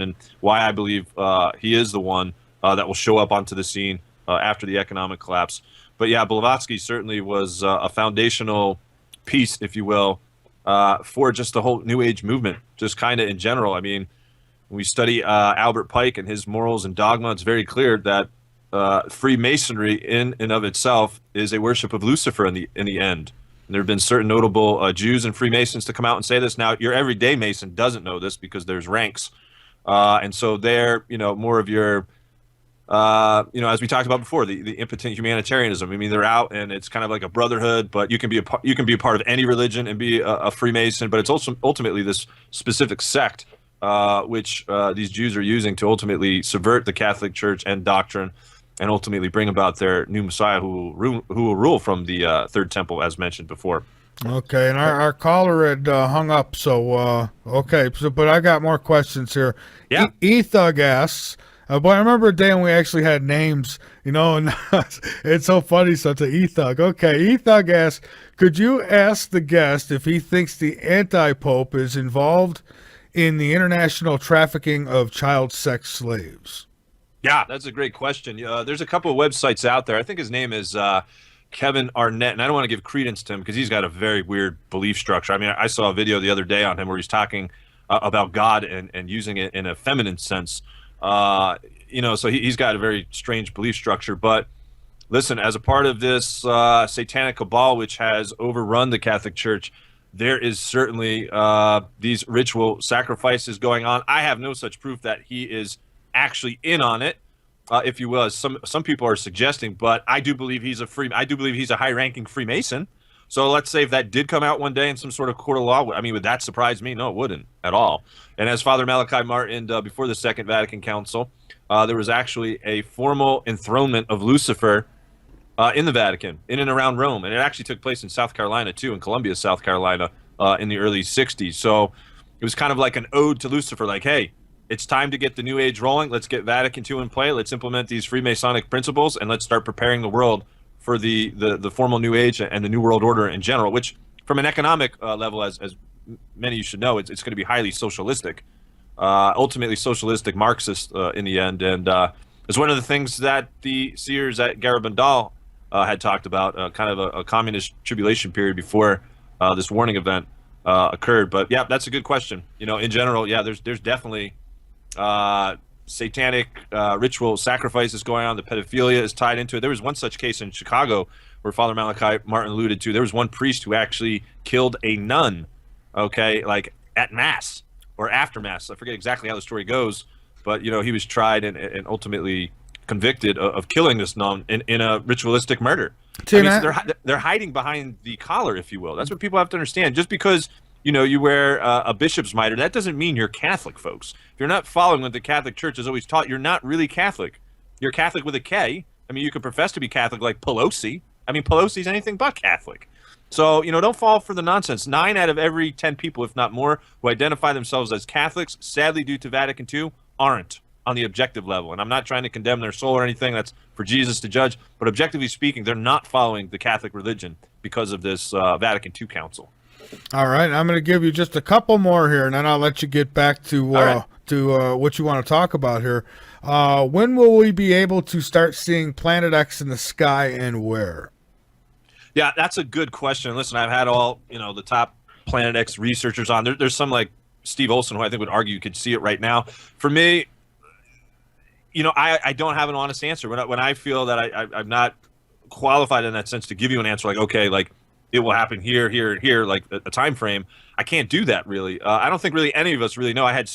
and why I believe he is the one that will show up onto the scene after the economic collapse. But yeah, Blavatsky certainly was a foundational piece, if you will, for just the whole New Age movement, just kind of in general. I mean, when we study Albert Pike and his morals and dogma, it's very clear that Freemasonry in and of itself is a worship of Lucifer in the end. And there have been certain notable Jews and Freemasons to come out and say this. Now, your everyday Mason doesn't know this because there's ranks. And so they're, more of your, as we talked about before, the impotent humanitarianism. I mean, they're out and it's kind of like a brotherhood, but you can be a part of any religion and be a Freemason. But it's also ultimately this specific sect, which these Jews are using to ultimately subvert the Catholic Church and doctrine, and ultimately bring about their new Messiah who will rule from the Third Temple, as mentioned before. Okay, and our caller had hung up, so but I got more questions here. Yeah. Ethug asks, but I remember a day when we actually had names, and it's so funny, so it's an Ethug. Okay, Ethug asks, could you ask the guest if he thinks the anti-pope is involved in the international trafficking of child sex slaves? Yeah, that's a great question. There's a couple of websites out there. I think his name is Kevin Arnett, and I don't want to give credence to him because he's got a very weird belief structure. I mean, I saw a video the other day on him where he's talking about God and using it in a feminine sense. So he's got a very strange belief structure. But listen, as a part of this satanic cabal, which has overrun the Catholic Church, there is certainly these ritual sacrifices going on. I have no such proof that he is actually in on it, if you will, as some people are suggesting. But I do believe he's a high-ranking Freemason. So let's say if that did come out one day in some sort of court of law, I mean, would that surprise me? No, it wouldn't at all. And as Father Malachi Martin, before the Second Vatican Council, there was actually a formal enthronement of Lucifer in the Vatican, in and around Rome. And it actually took place in South Carolina, too, in Columbia, South Carolina, in the early 60s. So it was kind of like an ode to Lucifer, like, hey, it's time to get the New Age rolling. Let's get Vatican II in play. Let's implement these Freemasonic principles, and let's start preparing the world for the formal New Age and the New World Order in general, which from an economic level, as many of you should know, it's going to be highly socialistic, ultimately socialistic Marxist in the end. And it's one of the things that the seers at Garabandal had talked about, kind of a communist tribulation period before this warning event occurred. But yeah, that's a good question. In general, yeah, there's definitely satanic ritual sacrifices going on. The pedophilia is tied into it. There was one such case in Chicago where Father Malachi Martin alluded to. There was one priest who actually killed a nun, like at Mass or after Mass. I forget exactly how the story goes, but he was tried and ultimately convicted of killing this nun in a ritualistic murder. They're hiding behind the collar, if you will. That's what people have to understand. Just because you wear a bishop's mitre, that doesn't mean you're Catholic, folks. If you're not following what the Catholic Church has always taught, you're not really Catholic. You're Catholic with a K. I mean, you could profess to be Catholic like Pelosi. I mean, Pelosi's anything but Catholic. So, don't fall for the nonsense. 9 out of every 10 people, if not more, who identify themselves as Catholics, sadly due to Vatican II, aren't on the objective level. And I'm not trying to condemn their soul or anything. That's for Jesus to judge. But objectively speaking, they're not following the Catholic religion because of this Vatican II Council. All right, I'm going to give you just a couple more here, and then I'll let you get back to what you want to talk about here. When will we be able to start seeing Planet X in the sky, and where? Yeah, that's a good question. Listen, I've had all the top Planet X researchers on. There's some like Steve Olson who I think would argue you could see it right now. For me, I don't have an honest answer. When I feel that I'm not qualified in that sense to give you an answer, like, okay, like, it will happen here, here, and here, like a time frame. I can't do that, really. I don't think really any of us really know. I had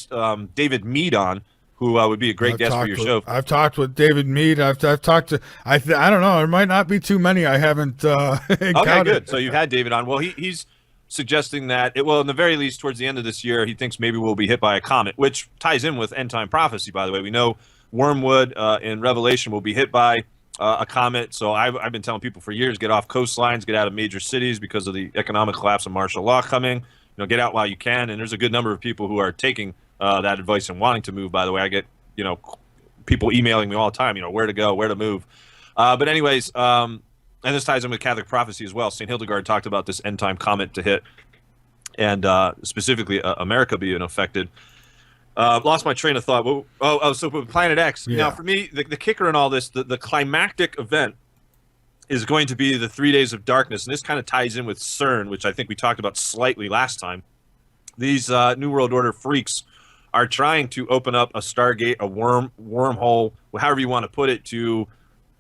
David Mead on, who would be a great guest for your show. I've talked with David Mead. I've talked to, I don't know, there might not be too many I haven't encountered. Okay, good. So you've had David on. Well, he's suggesting that, in the very least, towards the end of this year, he thinks maybe we'll be hit by a comet, which ties in with end-time prophecy, by the way. We know Wormwood in Revelation will be hit by a comet. So I've been telling people for years, get off coastlines, get out of major cities because of the economic collapse and martial law coming. Get out while you can. And there's a good number of people who are taking that advice and wanting to move. By the way, I get people emailing me all the time, where to go, where to move. But anyways, and this ties in with Catholic prophecy as well. St. Hildegard talked about this end time comet to hit, and specifically America being affected. Lost my train of thought. So with Planet X. Now, Yeah. for me, the kicker in all this, the climactic event is going to be the 3 days of darkness. And this kind of ties in with CERN, which I think we talked about slightly last time. These New World Order freaks are trying to open up a Stargate, a wormhole, however you want to put it, to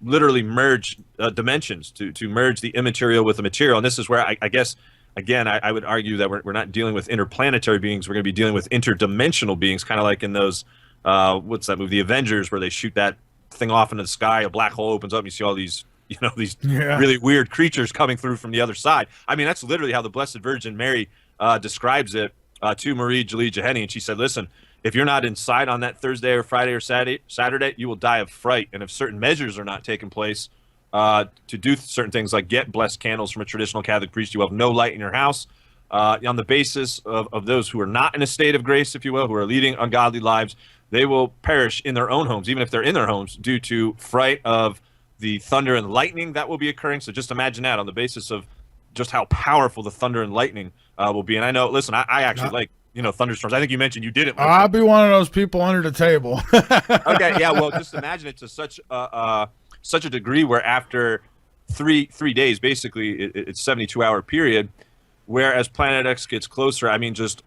literally merge dimensions, to merge the immaterial with the material. And this is where I guess, again, I would argue that we're not dealing with interplanetary beings. We're going to be dealing with interdimensional beings, kind of like in those, what's that movie, The Avengers, where they shoot that thing off into the sky, a black hole opens up, and you see all these, these really weird creatures coming through from the other side. I mean, that's literally how the Blessed Virgin Mary describes it to Marie Julie Jeheni. And she said, listen, if you're not inside on that Thursday or Friday or Saturday, you will die of fright. And if certain measures are not taking place to do certain things like get blessed candles from a traditional Catholic priest, you have no light in your house. On the basis of those who are not in a state of grace, if you will, who are leading ungodly lives, they will perish in their own homes, even if they're in their homes, due to fright of the thunder and lightning that will be occurring. So just imagine that on the basis of just how powerful the thunder and lightning will be. And I know, listen, I actually like thunderstorms. I think you mentioned you didn't. I'll be one of those people under the table. Okay, yeah. Well, just imagine it to such a degree where after three days, basically, it's 72-hour period, where as Planet X gets closer, I mean, just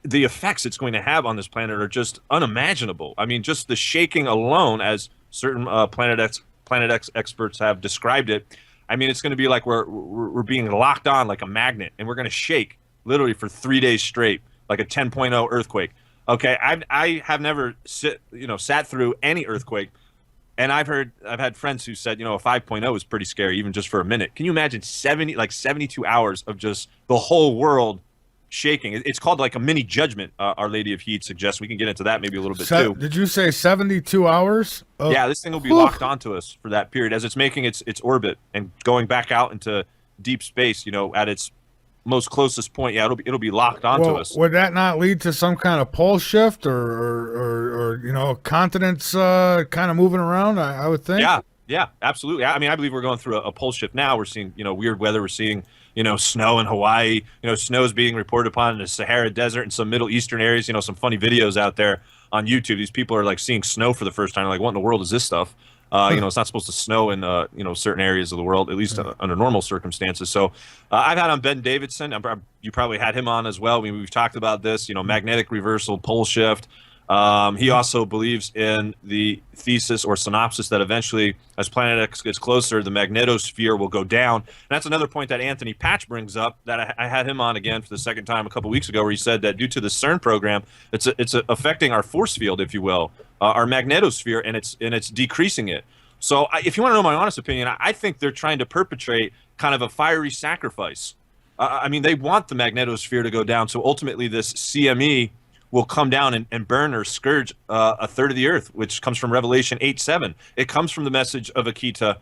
the effects it's going to have on this planet are just unimaginable. I mean, just the shaking alone, as certain Planet X experts have described it. I mean, it's going to be like we're being locked on like a magnet, and we're going to shake literally for 3 days straight, like a 10.0 earthquake. Okay, I have never sat through any earthquake, and I've had friends who said, a 5.0 is pretty scary, even just for a minute. Can you imagine 72 hours of just the whole world shaking? It's called like a mini judgment. Our Lady of Heat suggests. We can get into that maybe a little bit too. Did you say 72 hours? Yeah, this thing will be locked onto us for that period as it's making its orbit and going back out into deep space. At its most closest point, yeah, it'll be locked onto us. Would that not lead to some kind of pole shift or continents kind of moving around? I would think. Yeah, absolutely. I mean, I believe we're going through a pole shift now. We're seeing weird weather. We're seeing snow in Hawaii. Snow is being reported upon in the Sahara Desert and some Middle Eastern areas. Some funny videos out there on YouTube. These people are like seeing snow for the first time. Like, what in the world is this stuff? It's not supposed to snow in certain areas of the world, at least under normal circumstances. So I've had on Ben Davidson. You probably had him on as well. We've talked about this. Magnetic reversal, pole shift. He also believes in the thesis or synopsis that eventually, as Planet X gets closer, the magnetosphere will go down. And that's another point that Anthony Patch brings up, that I had him on again for the second time a couple weeks ago, where he said that due to the CERN program, it's affecting our force field, if you will, our magnetosphere, and it's decreasing it. So if you want to know my honest opinion, I think they're trying to perpetrate kind of a fiery sacrifice. I mean, they want the magnetosphere to go down, so ultimately this CME will come down and burn or scourge a third of the earth, which comes from Revelation 8:7. It comes from the message of Akita,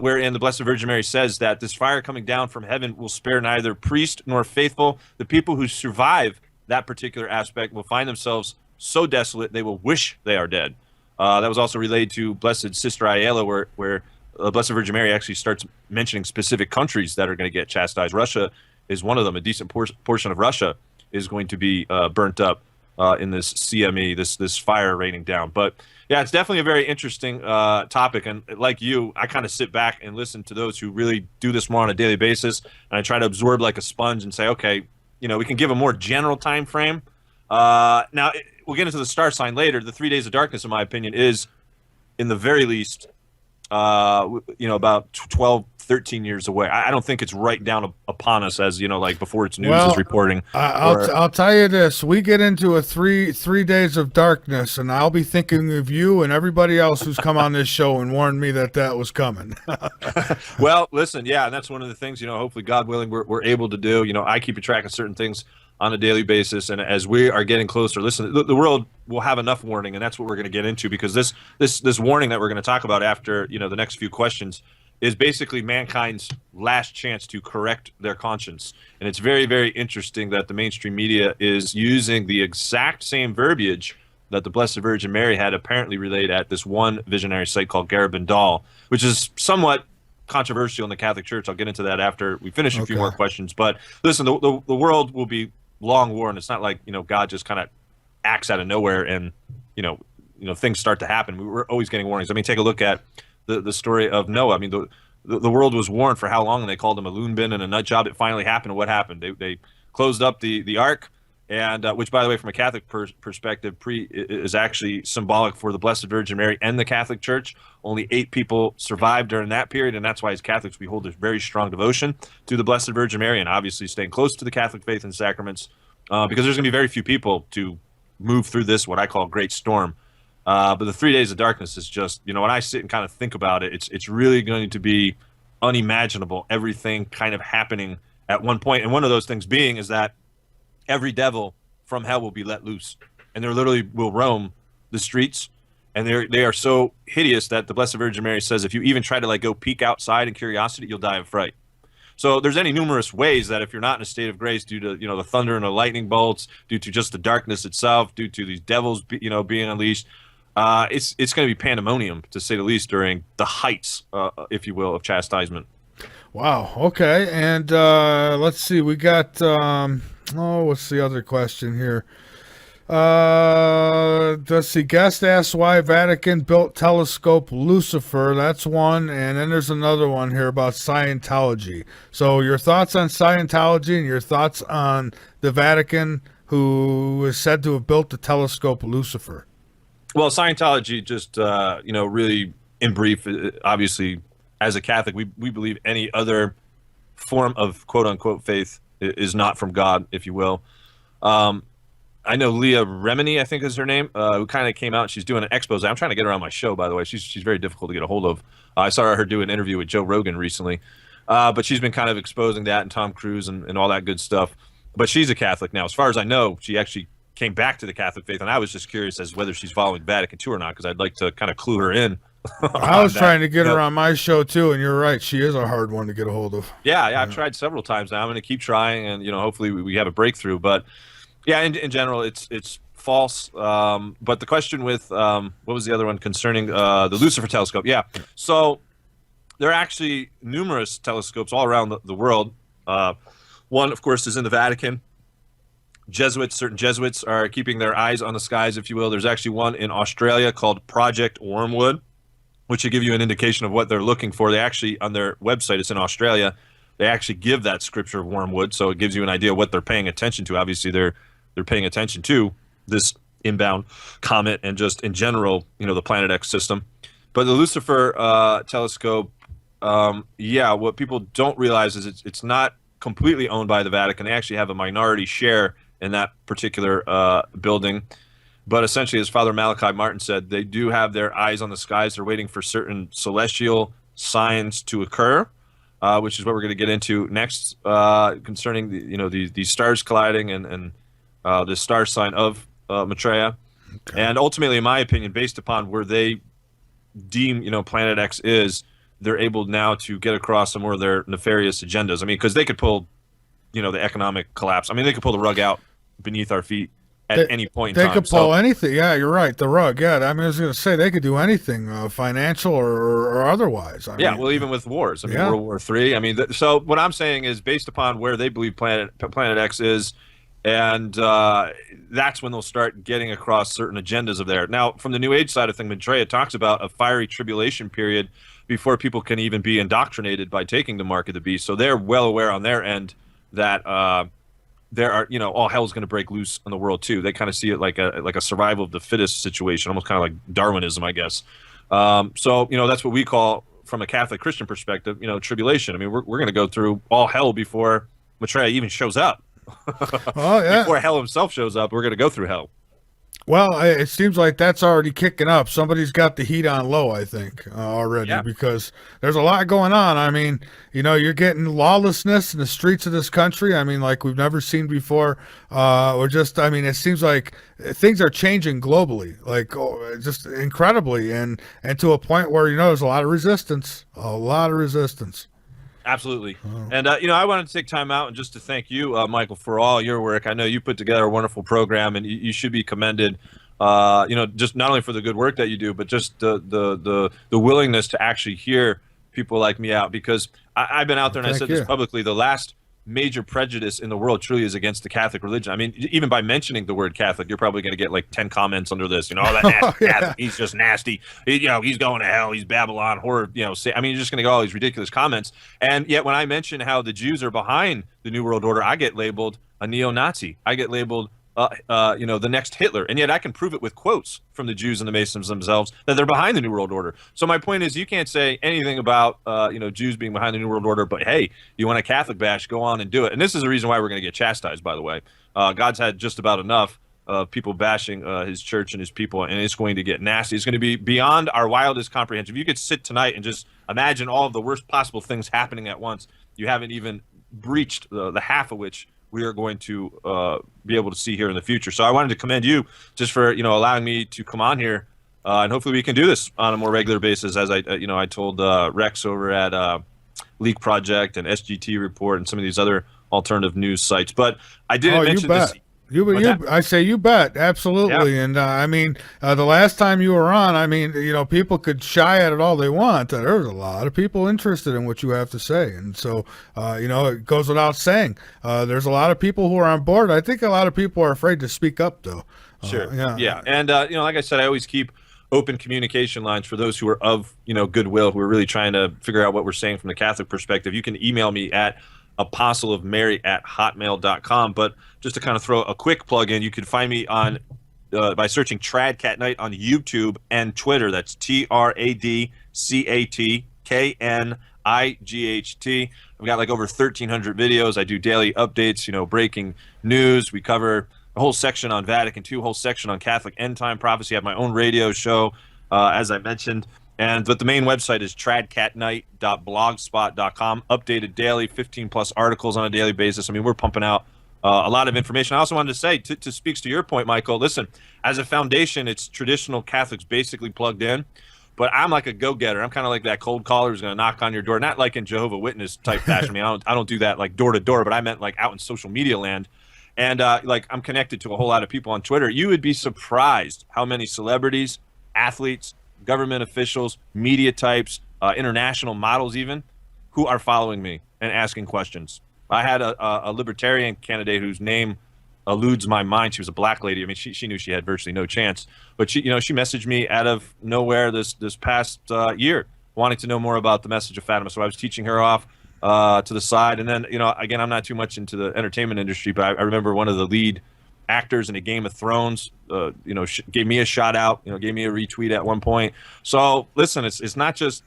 wherein the Blessed Virgin Mary says that this fire coming down from heaven will spare neither priest nor faithful. The people who survive that particular aspect will find themselves so desolate they will wish they are dead. That was also relayed to Blessed Sister Ayala, where Blessed Virgin Mary actually starts mentioning specific countries that are going to get chastised. Russia is one of them. A decent portion of Russia is going to be burnt up in this CME, this fire raining down. But yeah, it's definitely a very interesting topic. And like you, I kind of sit back and listen to those who really do this more on a daily basis, and I try to absorb like a sponge and say, okay, we can give a more general time frame. Now, we'll get into the star sign later. The 3 days of darkness, in my opinion, is in the very least about 12, 13 years away. I don't think it's right down upon us as, like before it's news is reporting. I'll tell you this. We get into a three days of darkness, and I'll be thinking of you and everybody else who's come on this show and warned me that was coming. Well, listen, yeah, and that's one of the things, hopefully, God willing, we're able to do. I keep a track of certain things on a daily basis, and as we are getting closer, listen, the world will have enough warning, and that's what we're going to get into, because this warning that we're going to talk about after the next few questions is basically mankind's last chance to correct their conscience. And it's very, very interesting that the mainstream media is using the exact same verbiage that the Blessed Virgin Mary had apparently relayed at this one visionary site called Garabandal, which is somewhat controversial in the Catholic Church. I'll get into that after we finish a few more questions. But listen, the world will be long war, and it's not like God just kind of acts out of nowhere, and things start to happen. We were always getting warnings. I mean, take a look at the story of Noah. I mean, the world was warned for how long, and they called him a loon bin and a nut job. It finally happened. What happened? They closed up the ark, and which, by the way, from a Catholic perspective, is actually symbolic for the Blessed Virgin Mary and the Catholic Church. Only 8 people survived during that period, and that's why as Catholics we hold this very strong devotion to the Blessed Virgin Mary, and obviously staying close to the Catholic faith and sacraments, because there's going to be very few people to move through this, what I call great storm. But the 3 days of darkness is just, when I sit and kind of think about it, it's really going to be unimaginable, everything kind of happening at one point. And one of those things being is that every devil from hell will be let loose, and they literally will roam the streets, and they are so hideous that the Blessed Virgin Mary says if you even try to go peek outside in curiosity, you'll die of fright. So there's any numerous ways that if you're not in a state of grace due to the thunder and the lightning bolts, due to just the darkness itself, due to these devils being unleashed, it's going to be pandemonium, to say the least, during the heights, if you will, of chastisement. Wow. Okay. And let's see. We got what's the other question here? Let's see. Guest asks why Vatican built telescope Lucifer. That's one. And then there's another one here about Scientology. So your thoughts on Scientology and your thoughts on the Vatican, who is said to have built the telescope Lucifer. Well, Scientology, just really in brief, obviously, as a Catholic, we believe any other form of quote unquote faith is not from God, if you will. I know Leah Remini, I think is her name, who kind of came out. And she's doing an expose. I'm trying to get her on my show, by the way. She's very difficult to get a hold of. I saw her do an interview with Joe Rogan recently, but she's been kind of exposing that and Tom Cruise and all that good stuff. But she's a Catholic now. As far as I know, she actually came back to the Catholic faith, and I was just curious as whether she's following Vatican II or not, because I'd like to kind of clue her in. I was trying to get her on my show too, and you're right, she is a hard one to get a hold of. Yeah, I've tried several times now. I'm going to keep trying, and hopefully we have a breakthrough. But yeah, in general, it's false. But the question with what was the other one concerning the Lucifer telescope? Yeah, so there are actually numerous telescopes all around the world. One, of course, is in the Vatican. Certain Jesuits are keeping their eyes on the skies, if you will. There's actually one in Australia called Project Wormwood, which will give you an indication of what they're looking for. They actually, on their website, it's in Australia, they actually give that scripture of wormwood, so it gives you an idea of what they're paying attention to. Obviously, they're paying attention to this inbound comet and just in general, the Planet X system. But the Lucifer telescope, what people don't realize is it's not completely owned by the Vatican. They actually have a minority share in that particular building. But essentially, as Father Malachi Martin said, they do have their eyes on the skies. They're waiting for certain celestial signs to occur, which is what we're going to get into next concerning these stars colliding and the star sign of Maitreya. Okay. And ultimately, in my opinion, based upon where they deem Planet X is, they're able now to get across some more of their nefarious agendas. I mean, because they could pull the economic collapse. I mean, they could pull the rug out beneath our feet at any point in time. They could pull anything. Yeah, you're right. The rug. Yeah, I mean, I was going to say they could do anything, financial or otherwise. I mean, well, even with wars. I mean, World War III. I mean, so what I'm saying is based upon where they believe Planet X is, and that's when they'll start getting across certain agendas of theirs. Now, from the New Age side of things, Maitreya talks about a fiery tribulation period before people can even be indoctrinated by taking the mark of the beast. So they're well aware on their end that there are, all hell's going to break loose in the world too. They kind of see it like a survival of the fittest situation, almost kind of like Darwinism, I guess. So that's what we call, from a Catholic Christian perspective, tribulation. I mean, we're going to go through all hell before Maitreya even shows up. Oh yeah. Before hell himself shows up, we're going to go through hell. Well, it seems like that's already kicking up. Somebody's got the heat on low, I think, already, because there's a lot going on. I mean, you're getting lawlessness in the streets of this country. I mean, like we've never seen before. It seems like things are changing globally, like just incredibly, and to a point where, there's a lot of resistance. Absolutely. And, I wanted to take time out and just to thank you, Michael, for all your work. I know you put together a wonderful program, and you should be commended, just not only for the good work that you do, but just the willingness to actually hear people like me out. Because I've been out there, and I said this publicly, the last major prejudice in the world truly is against the Catholic religion. I mean, even by mentioning the word Catholic, you're probably going to get like 10 comments under this. Oh, that nasty Catholic, he's just nasty. He's going to hell. He's Babylon, horror. I mean, you're just going to get all these ridiculous comments. And yet, when I mention how the Jews are behind the New World Order, I get labeled a neo-Nazi. I get labeled the next Hitler. And yet I can prove it with quotes from the Jews and the Masons themselves that they're behind the New World Order. So my point is, you can't say anything about, Jews being behind the New World Order, but hey, you want a Catholic bash, go on and do it. And this is the reason why we're going to get chastised, by the way. God's had just about enough of people bashing his church and his people, and it's going to get nasty. It's going to be beyond our wildest comprehension. If you could sit tonight and just imagine all of the worst possible things happening at once, you haven't even breached the half of which we are going to be able to see here in the future. So I wanted to commend you just for allowing me to come on here, and hopefully we can do this on a more regular basis. As I told Rex over at Leak Project and SGT Report and some of these other alternative news sites. But I didn't mention this. I say you bet, absolutely. Yeah. And I mean, the last time you were on, I mean, people could shy at it all they want. There's a lot of people interested in what you have to say, and so it goes without saying. There's a lot of people who are on board. I think a lot of people are afraid to speak up, though. Sure. Yeah. And like I said, I always keep open communication lines for those who are of goodwill, who are really trying to figure out what we're saying from the Catholic perspective. You can email me at apostleofmary@hotmail.com. But just to kind of throw a quick plug in, you can find me on by searching Tradcat Night on YouTube and Twitter. That's TradCatKnight. I've got like over 1,300 videos. I do daily updates, breaking news. We cover a whole section on Vatican II, a whole section on Catholic end time prophecy. I have my own radio show, as I mentioned. But the main website is tradcatnight.blogspot.com, updated daily, 15+ articles on a daily basis. I mean, we're pumping out a lot of information. I also wanted to say, to speaks to your point, Michael, listen, as a foundation, it's traditional Catholics basically plugged in, but I'm like a go-getter. I'm kind of like that cold caller who's going to knock on your door, not like in Jehovah's Witness type fashion. I mean, I don't do that like door to door, but I meant like out in social media land. And I'm connected to a whole lot of people on Twitter. You would be surprised how many celebrities, athletes, government officials, media types, international models even, who are following me and asking questions. I had a libertarian candidate whose name eludes my mind. She was a black lady. I mean, she knew she had virtually no chance. But she messaged me out of nowhere this past year, wanting to know more about the message of Fatima. So I was teaching her off to the side. And then, again, I'm not too much into the entertainment industry, but I remember one of the lead actors in a Game of Thrones, gave me a shout out, gave me a retweet at one point. So listen, it's not just,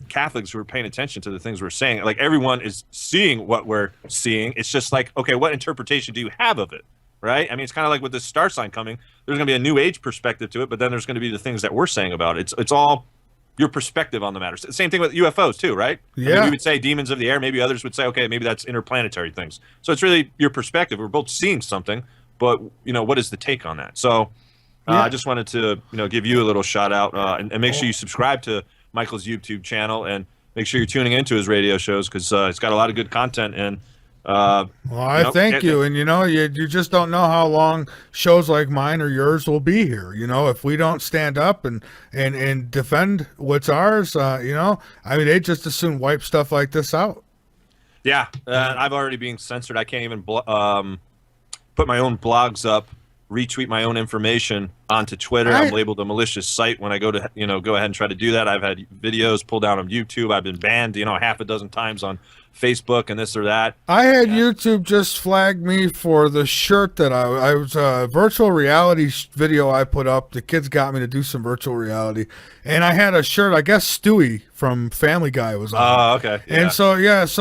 Catholics who are paying attention to the things we're saying. Like, everyone is seeing what we're seeing. It's just like, okay, what interpretation do you have of it? Right? I mean, it's kind of like with this star sign coming, there's going to be a new age perspective to it, but then there's going to be the things that we're saying about it. It's all your perspective on the matter. Same thing with UFOs too, right? Yeah. I mean, we would say demons of the air. Maybe others would say, okay, maybe that's interplanetary things. So it's really your perspective. We're both seeing something, but what is the take on that? So I just wanted to, give you a little shout out and make sure you subscribe to Michael's YouTube channel and make sure you're tuning into his radio shows, because it's got a lot of good content. And well, I thank you. And you just don't know how long shows like mine or yours will be here. If we don't stand up and defend what's ours, I mean, they just as soon wipe stuff like this out. Yeah, I've already been censored. I can't even put my own blogs up, retweet my own information onto Twitter. I'm labeled a malicious site when I go to go ahead and try to do that. I've had videos pulled down on YouTube. I've been banned half a dozen times on Facebook and this or that. I had YouTube just flag me for the shirt that I was a virtual reality video I put up. The kids got me to do some virtual reality, and I had a shirt. I guess Stewie from Family Guy was on. Oh, okay. Yeah. And so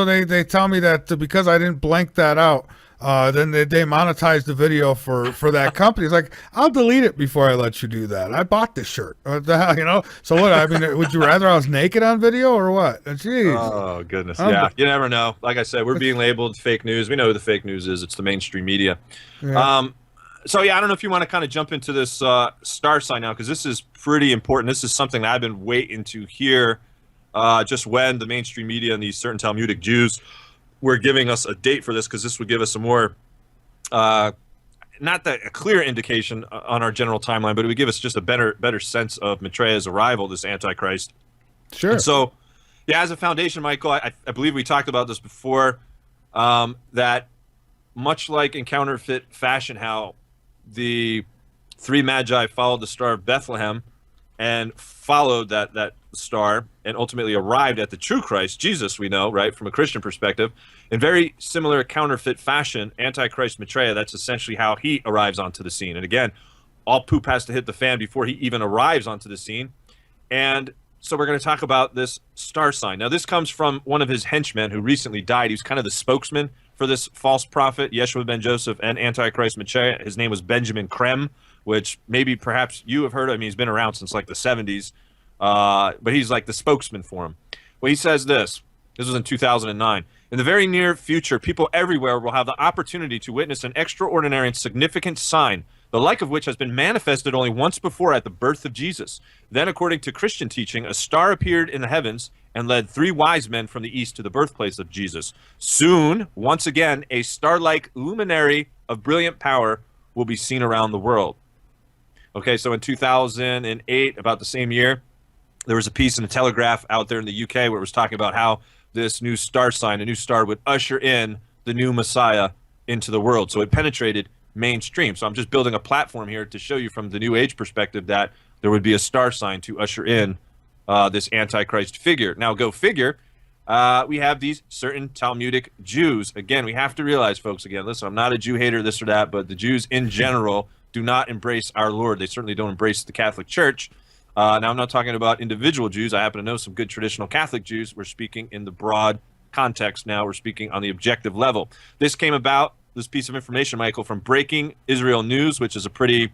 they tell me that because I didn't blank that out, then they monetized the video for that company. It's like, I'll delete it before I let you do that. I bought this shirt. What the hell, So what? I mean, would you rather I was naked on video or what? Jeez. Oh, goodness. Yeah, you never know. Like I said, we're being labeled fake news. We know who the fake news is. It's the mainstream media. Yeah. So, I don't know if you want to kind of jump into this star sign now, because this is pretty important. This is something that I've been waiting to hear just when the mainstream media and these certain Talmudic Jews were giving us a date for this, because this would give us a more, not that a clear indication on our general timeline, but it would give us just a better sense of Maitreya's arrival, this Antichrist. Sure. And so, as a foundation, Michael, I believe we talked about this before. that much like in counterfeit fashion, how the three magi followed the star of Bethlehem and followed that star and ultimately arrived at the true Christ, Jesus, we know, right, from a Christian perspective. In very similar counterfeit fashion, Antichrist Maitreya, that's essentially how he arrives onto the scene. And again, all poop has to hit the fan before he even arrives onto the scene. And so we're going to talk about this star sign. Now, this comes from one of his henchmen who recently died. He was kind of the spokesman for this false prophet, Yeshua ben Joseph, and Antichrist Maitreya. His name was Benjamin Krem, which maybe perhaps you have heard of. I mean, he's been around since like the 70s, but he's like the spokesman for him. Well, he says this. This was in 2009. In the very near future, people everywhere will have the opportunity to witness an extraordinary and significant sign, the like of which has been manifested only once before at the birth of Jesus. Then, according to Christian teaching, a star appeared in the heavens and led three wise men from the east to the birthplace of Jesus. Soon, once again, a star-like luminary of brilliant power will be seen around the world. Okay, so in 2008, about the same year, there was a piece in the Telegraph out there in the UK where it was talking about how this new star sign, a new star, would usher in the new Messiah into the world. So it penetrated mainstream. So I'm just building a platform here to show you from the New Age perspective that there would be a star sign to usher in this Antichrist figure. Now, go figure, we have these certain Talmudic Jews. Again, we have to realize, folks, again, listen, I'm not a Jew hater, this or that, but the Jews in general do not embrace our Lord. They certainly don't embrace the Catholic Church. Now, I'm not talking about individual Jews. I happen to know some good traditional Catholic Jews. We're speaking in the broad context now. We're speaking on the objective level. This came about, this piece of information, Michael, from Breaking Israel News, which is a pretty,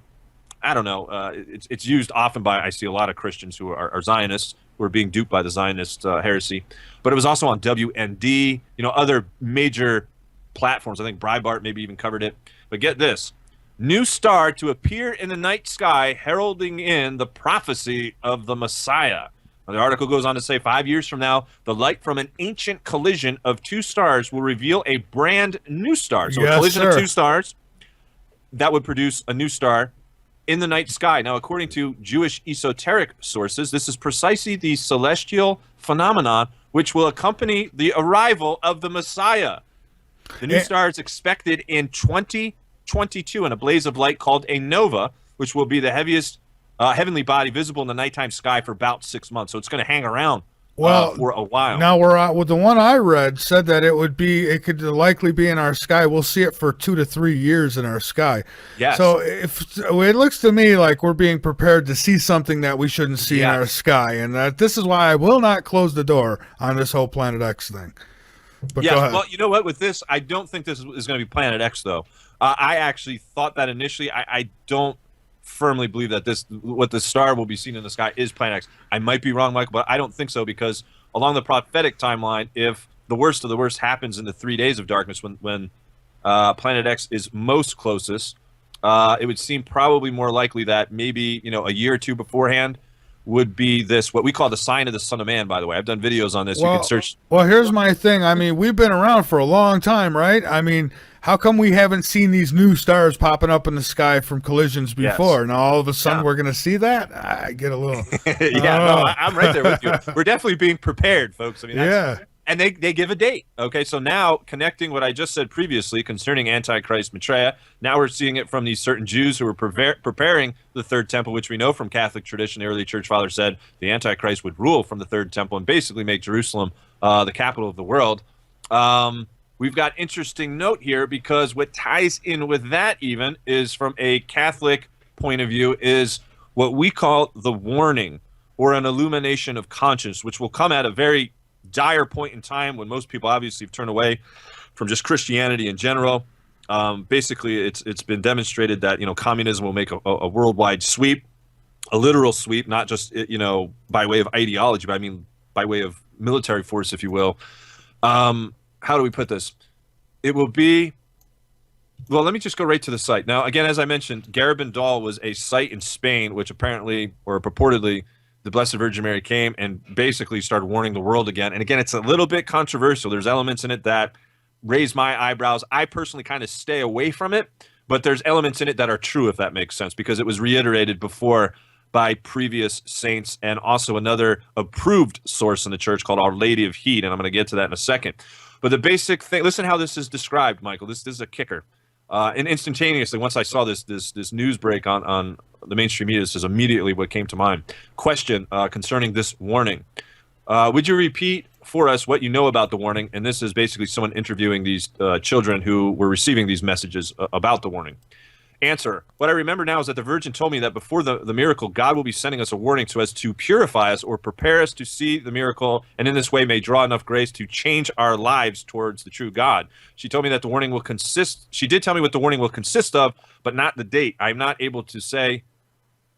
I don't know, it's used often by, I see a lot of Christians who are Zionists, who are being duped by the Zionist heresy. But it was also on WND, other major platforms. I think Breitbart maybe even covered it. But get this. New star to appear in the night sky, heralding in the prophecy of the Messiah. Now, the article goes on to say 5 years from now, the light from an ancient collision of two stars will reveal a brand new star. So a collision of two stars that would produce a new star in the night sky. Now, according to Jewish esoteric sources, this is precisely the celestial phenomenon which will accompany the arrival of the Messiah. The new star is expected in 2022 in a blaze of light called a nova, which will be the heaviest heavenly body visible in the nighttime sky for about 6 months. So it's going to hang around for a while. Now well, the one I read said that it could likely be in our sky. We'll see it for 2 to 3 years in our sky. Yes. So it looks to me like we're being prepared to see something that we shouldn't see in our sky, and this is why I will not close the door on this whole Planet X thing. But go ahead. Well, you know what? With this, I don't think this is going to be Planet X, though. I actually thought that initially. I don't firmly believe that what the star will be seen in the sky is Planet X. I might be wrong, Michael, but I don't think so, because along the prophetic timeline, if the worst of the worst happens in the 3 days of darkness when Planet X is most closest, it would seem probably more likely that maybe a year or two beforehand would be this, what we call the sign of the Son of Man, by the way. I've done videos on this. You can search. Well, here's my thing. I mean, we've been around for a long time, right? I mean, how come we haven't seen these new stars popping up in the sky from collisions before? Yes. Now, all of a sudden, we're going to see that? I get a little... I'm right there with you. We're definitely being prepared, folks. I mean, and they give a date. Okay, so now, connecting what I just said previously concerning Antichrist Maitreya, now we're seeing it from these certain Jews who are preparing the third temple, which we know from Catholic tradition, the early church fathers said the Antichrist would rule from the third temple and basically make Jerusalem the capital of the world. We've got interesting note here, because what ties in with that even is, from a Catholic point of view, is what we call the warning, or an illumination of conscience, which will come at a very dire point in time when most people obviously have turned away from just Christianity in general. Basically, it's been demonstrated that communism will make a worldwide sweep, a literal sweep, not just by way of ideology, but I mean by way of military force, if you will. How do we put this? It will be, well, let me just go right to the site. Now, again, as I mentioned, Garabandal was a site in Spain, which apparently, or purportedly, the Blessed Virgin Mary came and basically started warning the world again. And again, it's a little bit controversial. There's elements in it that raise my eyebrows. I personally kind of stay away from it, but there's elements in it that are true, if that makes sense, because it was reiterated before by previous saints and also another approved source in the church called Our Lady of Heed, and I'm going to get to that in a second. But the basic thing, listen how this is described, Michael. This is a kicker. And instantaneously, once I saw this news break on the mainstream media, this is immediately what came to mind. Question concerning this warning. Would you repeat for us what you know about the warning? And this is basically someone interviewing these children who were receiving these messages about the warning. Answer. What I remember now is that the Virgin told me that before the miracle, God will be sending us a warning so as to purify us or prepare us to see the miracle, and in this way may draw enough grace to change our lives towards the true God. She told me that the warning will consist. She did tell me what the warning will consist of, but not the date. I'm not able to say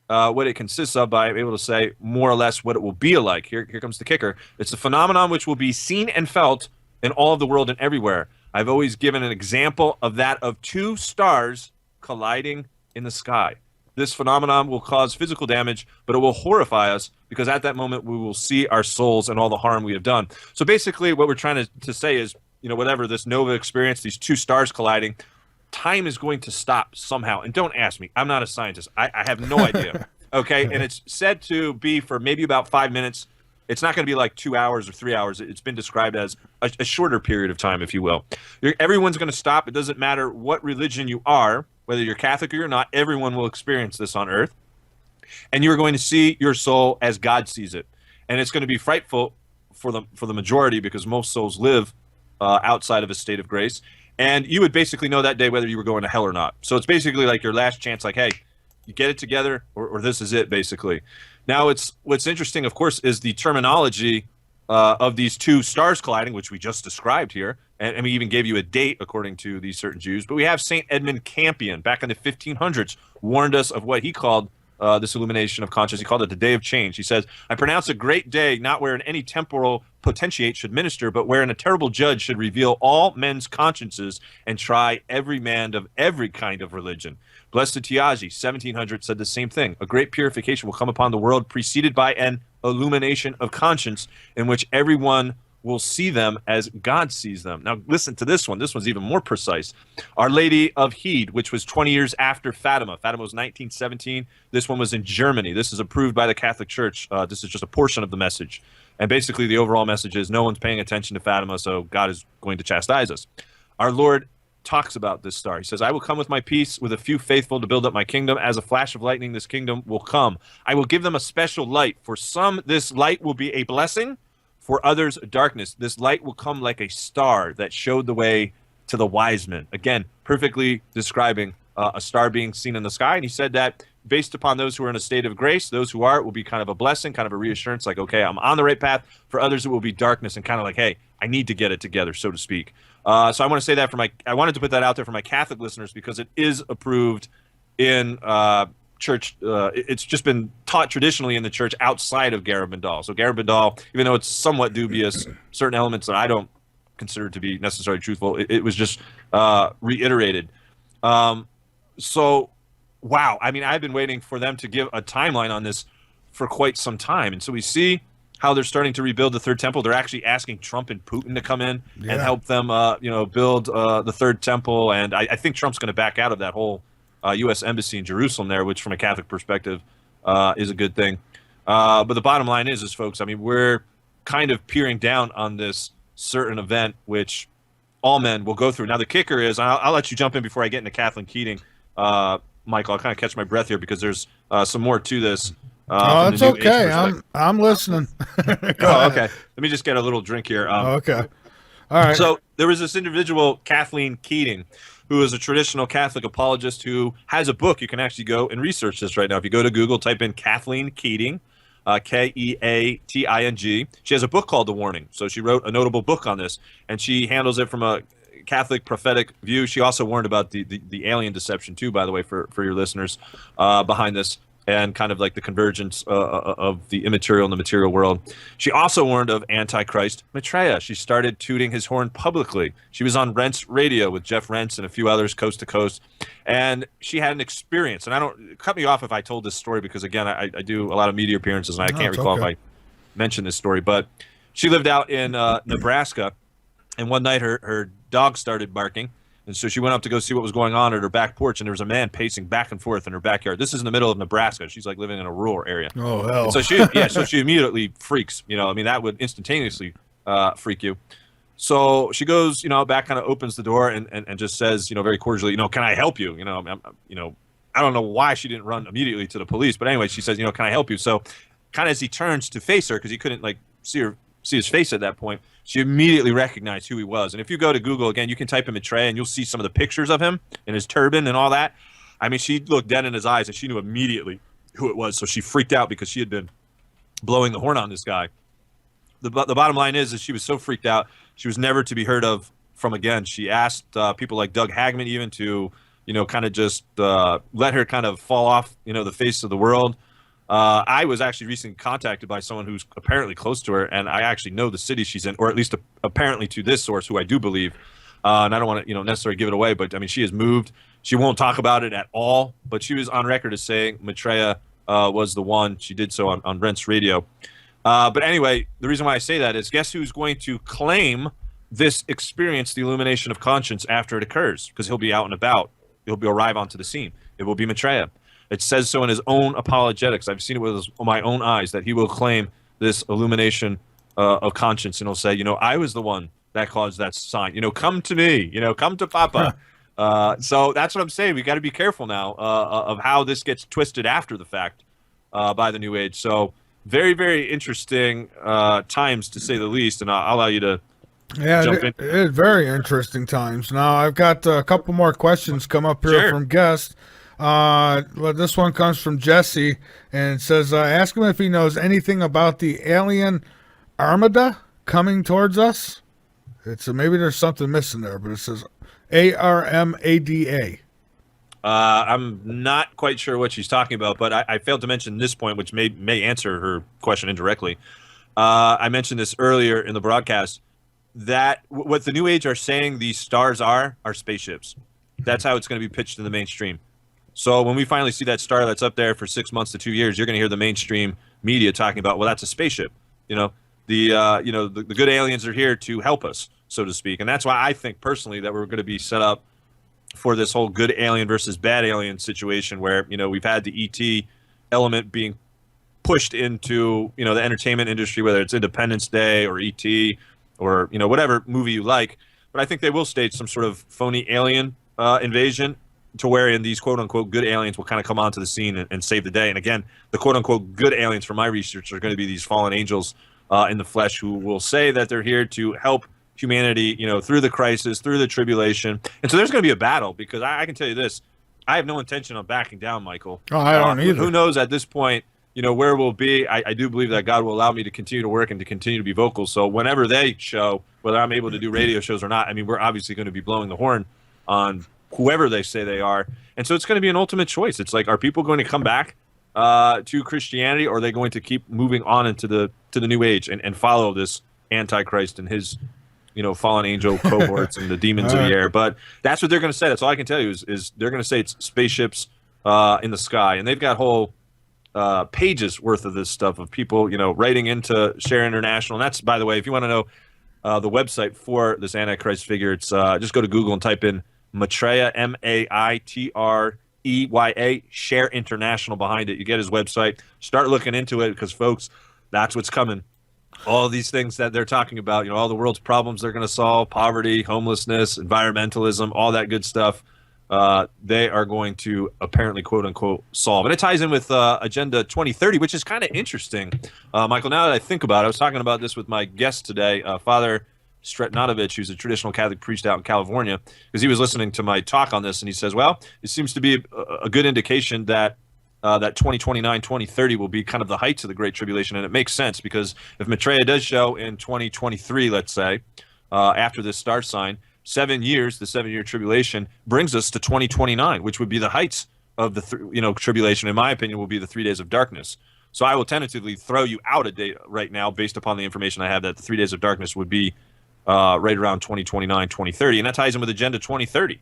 what it consists of, but I'm able to say more or less what it will be like. Here comes the kicker. It's a phenomenon which will be seen and felt in all of the world and everywhere. I've always given an example of that of two stars colliding in the sky. This phenomenon will cause physical damage, but it will horrify us because at that moment we will see our souls and all the harm we have done. So basically what we're trying to say is, whatever this nova experience, these two stars colliding, time is going to stop somehow. And don't ask me. I'm not a scientist. I have no idea. Okay? And it's said to be for maybe about 5 minutes. It's not going to be like 2 hours or 3 hours. It's been described as a shorter period of time, if you will. Everyone's going to stop. It doesn't matter what religion you are, whether you're Catholic or you're not, everyone will experience this on earth. And you're going to see your soul as God sees it. And it's going to be frightful for the majority because most souls live outside of a state of grace. And you would basically know that day whether you were going to hell or not. So it's basically like your last chance, like, hey, you get it together or this is it, basically. Now, what's interesting, of course, is the terminology of these two stars colliding, which we just described here. And we even gave you a date, according to these certain Jews. But we have St. Edmund Campion, back in the 1500s, warned us of what he called this illumination of conscience. He called it the day of change. He says, I pronounce a great day, not wherein any temporal potentiate should minister, but wherein a terrible judge should reveal all men's consciences and try every man of every kind of religion. Blessed Tiagi, 1700, said the same thing. A great purification will come upon the world, preceded by an illumination of conscience, in which everyone will see them as God sees them. Now, listen to this one. This one's even more precise. Our Lady of Heed, which was 20 years after Fatima. Fatima was 1917. This one was in Germany. This is approved by the Catholic Church. This is just a portion of the message. And basically, the overall message is no one's paying attention to Fatima, so God is going to chastise us. Our Lord talks about this star. He says, I will come with my peace, with a few faithful to build up my kingdom. As a flash of lightning, this kingdom will come. I will give them a special light. For some, this light will be a blessing. For others, darkness. This light will come like a star that showed the way to the wise men. Again, perfectly describing a star being seen in the sky. And he said that based upon those who are in a state of grace, those who are, it will be kind of a blessing, kind of a reassurance, like, okay, I'm on the right path. For others, it will be darkness and kind of like, hey, I need to get it together, so to speak. So I want to say that I wanted to put that out there for my Catholic listeners because it is approved in church. It's just been taught traditionally in the church outside of Garabandal. So Garabandal, even though it's somewhat dubious, certain elements that I don't consider to be necessarily truthful, it was just reiterated. So, wow. I mean, I've been waiting for them to give a timeline on this for quite some time. And so we see how they're starting to rebuild the third temple. They're actually asking Trump and Putin to come in and help them, build the third temple. And I think Trump's going to back out of that whole U.S. embassy in Jerusalem there, which from a Catholic perspective is a good thing. But the bottom line is folks, I mean, we're kind of peering down on this certain event, which all men will go through. Now, the kicker is, I'll let you jump in before I get into Kathleen Keating. Michael, I'll kind of catch my breath here because there's some more to this. It's okay. I'm listening. Oh, okay. Let me just get a little drink here. Okay. All right. So there was this individual, Kathleen Keating, who is a traditional Catholic apologist who has a book. You can actually go and research this right now. If you go to Google, type in Kathleen Keating, Keating. She has a book called The Warning. So she wrote a notable book on this, and she handles it from a Catholic prophetic view. She also warned about the alien deception too, by the way, for your listeners behind this, and kind of like the convergence of the immaterial and the material world. She also warned of Antichrist Maitreya. She started tooting his horn publicly. She was on Rent's radio with Jeff Rentz and a few others coast to coast, and she had an experience. And I don't cut me off if I told this story because, again, I do a lot of media appearances, and I can't recall if I mentioned this story. But she lived out in Nebraska, and one night her dog started barking. And so she went up to go see what was going on at her back porch, and there was a man pacing back and forth in her backyard. This is in the middle of Nebraska. She's like living in a rural area. Oh, hell. And so she immediately freaks. I mean, that would instantaneously freak you. So she goes, back, kind of opens the door and just says, very cordially, can I help you? I don't know why she didn't run immediately to the police, but anyway, she says, can I help you? So kind of as he turns to face her, because he couldn't like see his face at that point, she immediately recognized who he was. And if you go to Google again, you can type in Maitreya and you'll see some of the pictures of him and his turban and all that. I mean, she looked dead in his eyes and she knew immediately who it was. So she freaked out because she had been blowing the horn on this guy. The bottom line is she was so freaked out, she was never to be heard of from again. She asked people like Doug Hagman even to, kind of just let her kind of fall off, the face of the world. I was actually recently contacted by someone who's apparently close to her, and I actually know the city she's in, or at least apparently to this source, who I do believe. And I don't want to, necessarily give it away, but I mean, she has moved. She won't talk about it at all, but she was on record as saying Maitreya was the one. She did so on Brent's radio. But anyway, the reason why I say that is, guess who's going to claim this experience, the illumination of conscience, after it occurs? Because he'll be out and about. He'll arrive onto the scene. It will be Maitreya. It says so in his own apologetics. I've seen it with my own eyes that he will claim this illumination of conscience, and he'll say, I was the one that caused that sign. Come to me. Come to Papa. So that's what I'm saying. We got to be careful now of how this gets twisted after the fact by the New Age. So very, very interesting times, to say the least, and I'll allow you to jump in. It is very interesting times. Now, I've got a couple more questions come up here from guests. This one comes from Jesse, and it says, ask him if he knows anything about the alien armada coming towards us. It's maybe there's something missing there, but it says ARMADA. I'm not quite sure what she's talking about, but I failed to mention this point, which may answer her question indirectly. I mentioned this earlier in the broadcast, that what the New Age are saying these stars are spaceships. That's how it's going to be pitched in the mainstream. So when we finally see that star that's up there for 6 months to 2 years, you're going to hear the mainstream media talking about, well, that's a spaceship. The good aliens are here to help us, so to speak. And that's why I think personally that we're going to be set up for this whole good alien versus bad alien situation where, we've had the ET element being pushed into, the entertainment industry, whether it's Independence Day or ET or, whatever movie you like. But I think they will stage some sort of phony alien invasion, to wherein these quote-unquote good aliens will kind of come onto the scene and save the day. And again, the quote-unquote good aliens, from my research, are going to be these fallen angels in the flesh who will say that they're here to help humanity, through the crisis, through the tribulation. And so there's going to be a battle, because I can tell you this, I have no intention of backing down, Michael. Oh, I don't either. Who knows at this point, where we'll be. I do believe that God will allow me to continue to work and to continue to be vocal. So whenever they show, whether I'm able to do radio shows or not, I mean, we're obviously going to be blowing the horn on whoever they say they are. And so it's going to be an ultimate choice. It's like, are people going to come back to Christianity, or are they going to keep moving on into the New Age and follow this Antichrist and his fallen angel cohorts and the demons of the air? But that's what they're going to say. That's all I can tell you is they're going to say it's spaceships in the sky. And they've got whole pages worth of this stuff of people, writing into Share International. And that's, by the way, if you want to know the website for this Antichrist figure, it's just go to Google and type in Maitreya, Maitreya, Share International behind it. You get his website. Start looking into it, because, folks, that's what's coming. All these things that they're talking about, all the world's problems they're going to solve, poverty, homelessness, environmentalism, all that good stuff, they are going to apparently, quote unquote, solve. And it ties in with Agenda 2030, which is kind of interesting. Michael, now that I think about it, I was talking about this with my guest today, Father Stretnanovich, who's a traditional Catholic priest out in California, because he was listening to my talk on this, and he says, well, it seems to be a good indication that that 2029, 2030 will be kind of the heights of the Great Tribulation. And it makes sense, because if Maitreya does show in 2023, let's say, after this star sign, 7 years, the 7-year tribulation brings us to 2029, which would be the heights of the tribulation. In my opinion, will be the 3 days of darkness. So I will tentatively throw you out a date right now, based upon the information I have, that the 3 days of darkness would be right around 2029, 2030. And that ties in with Agenda 2030,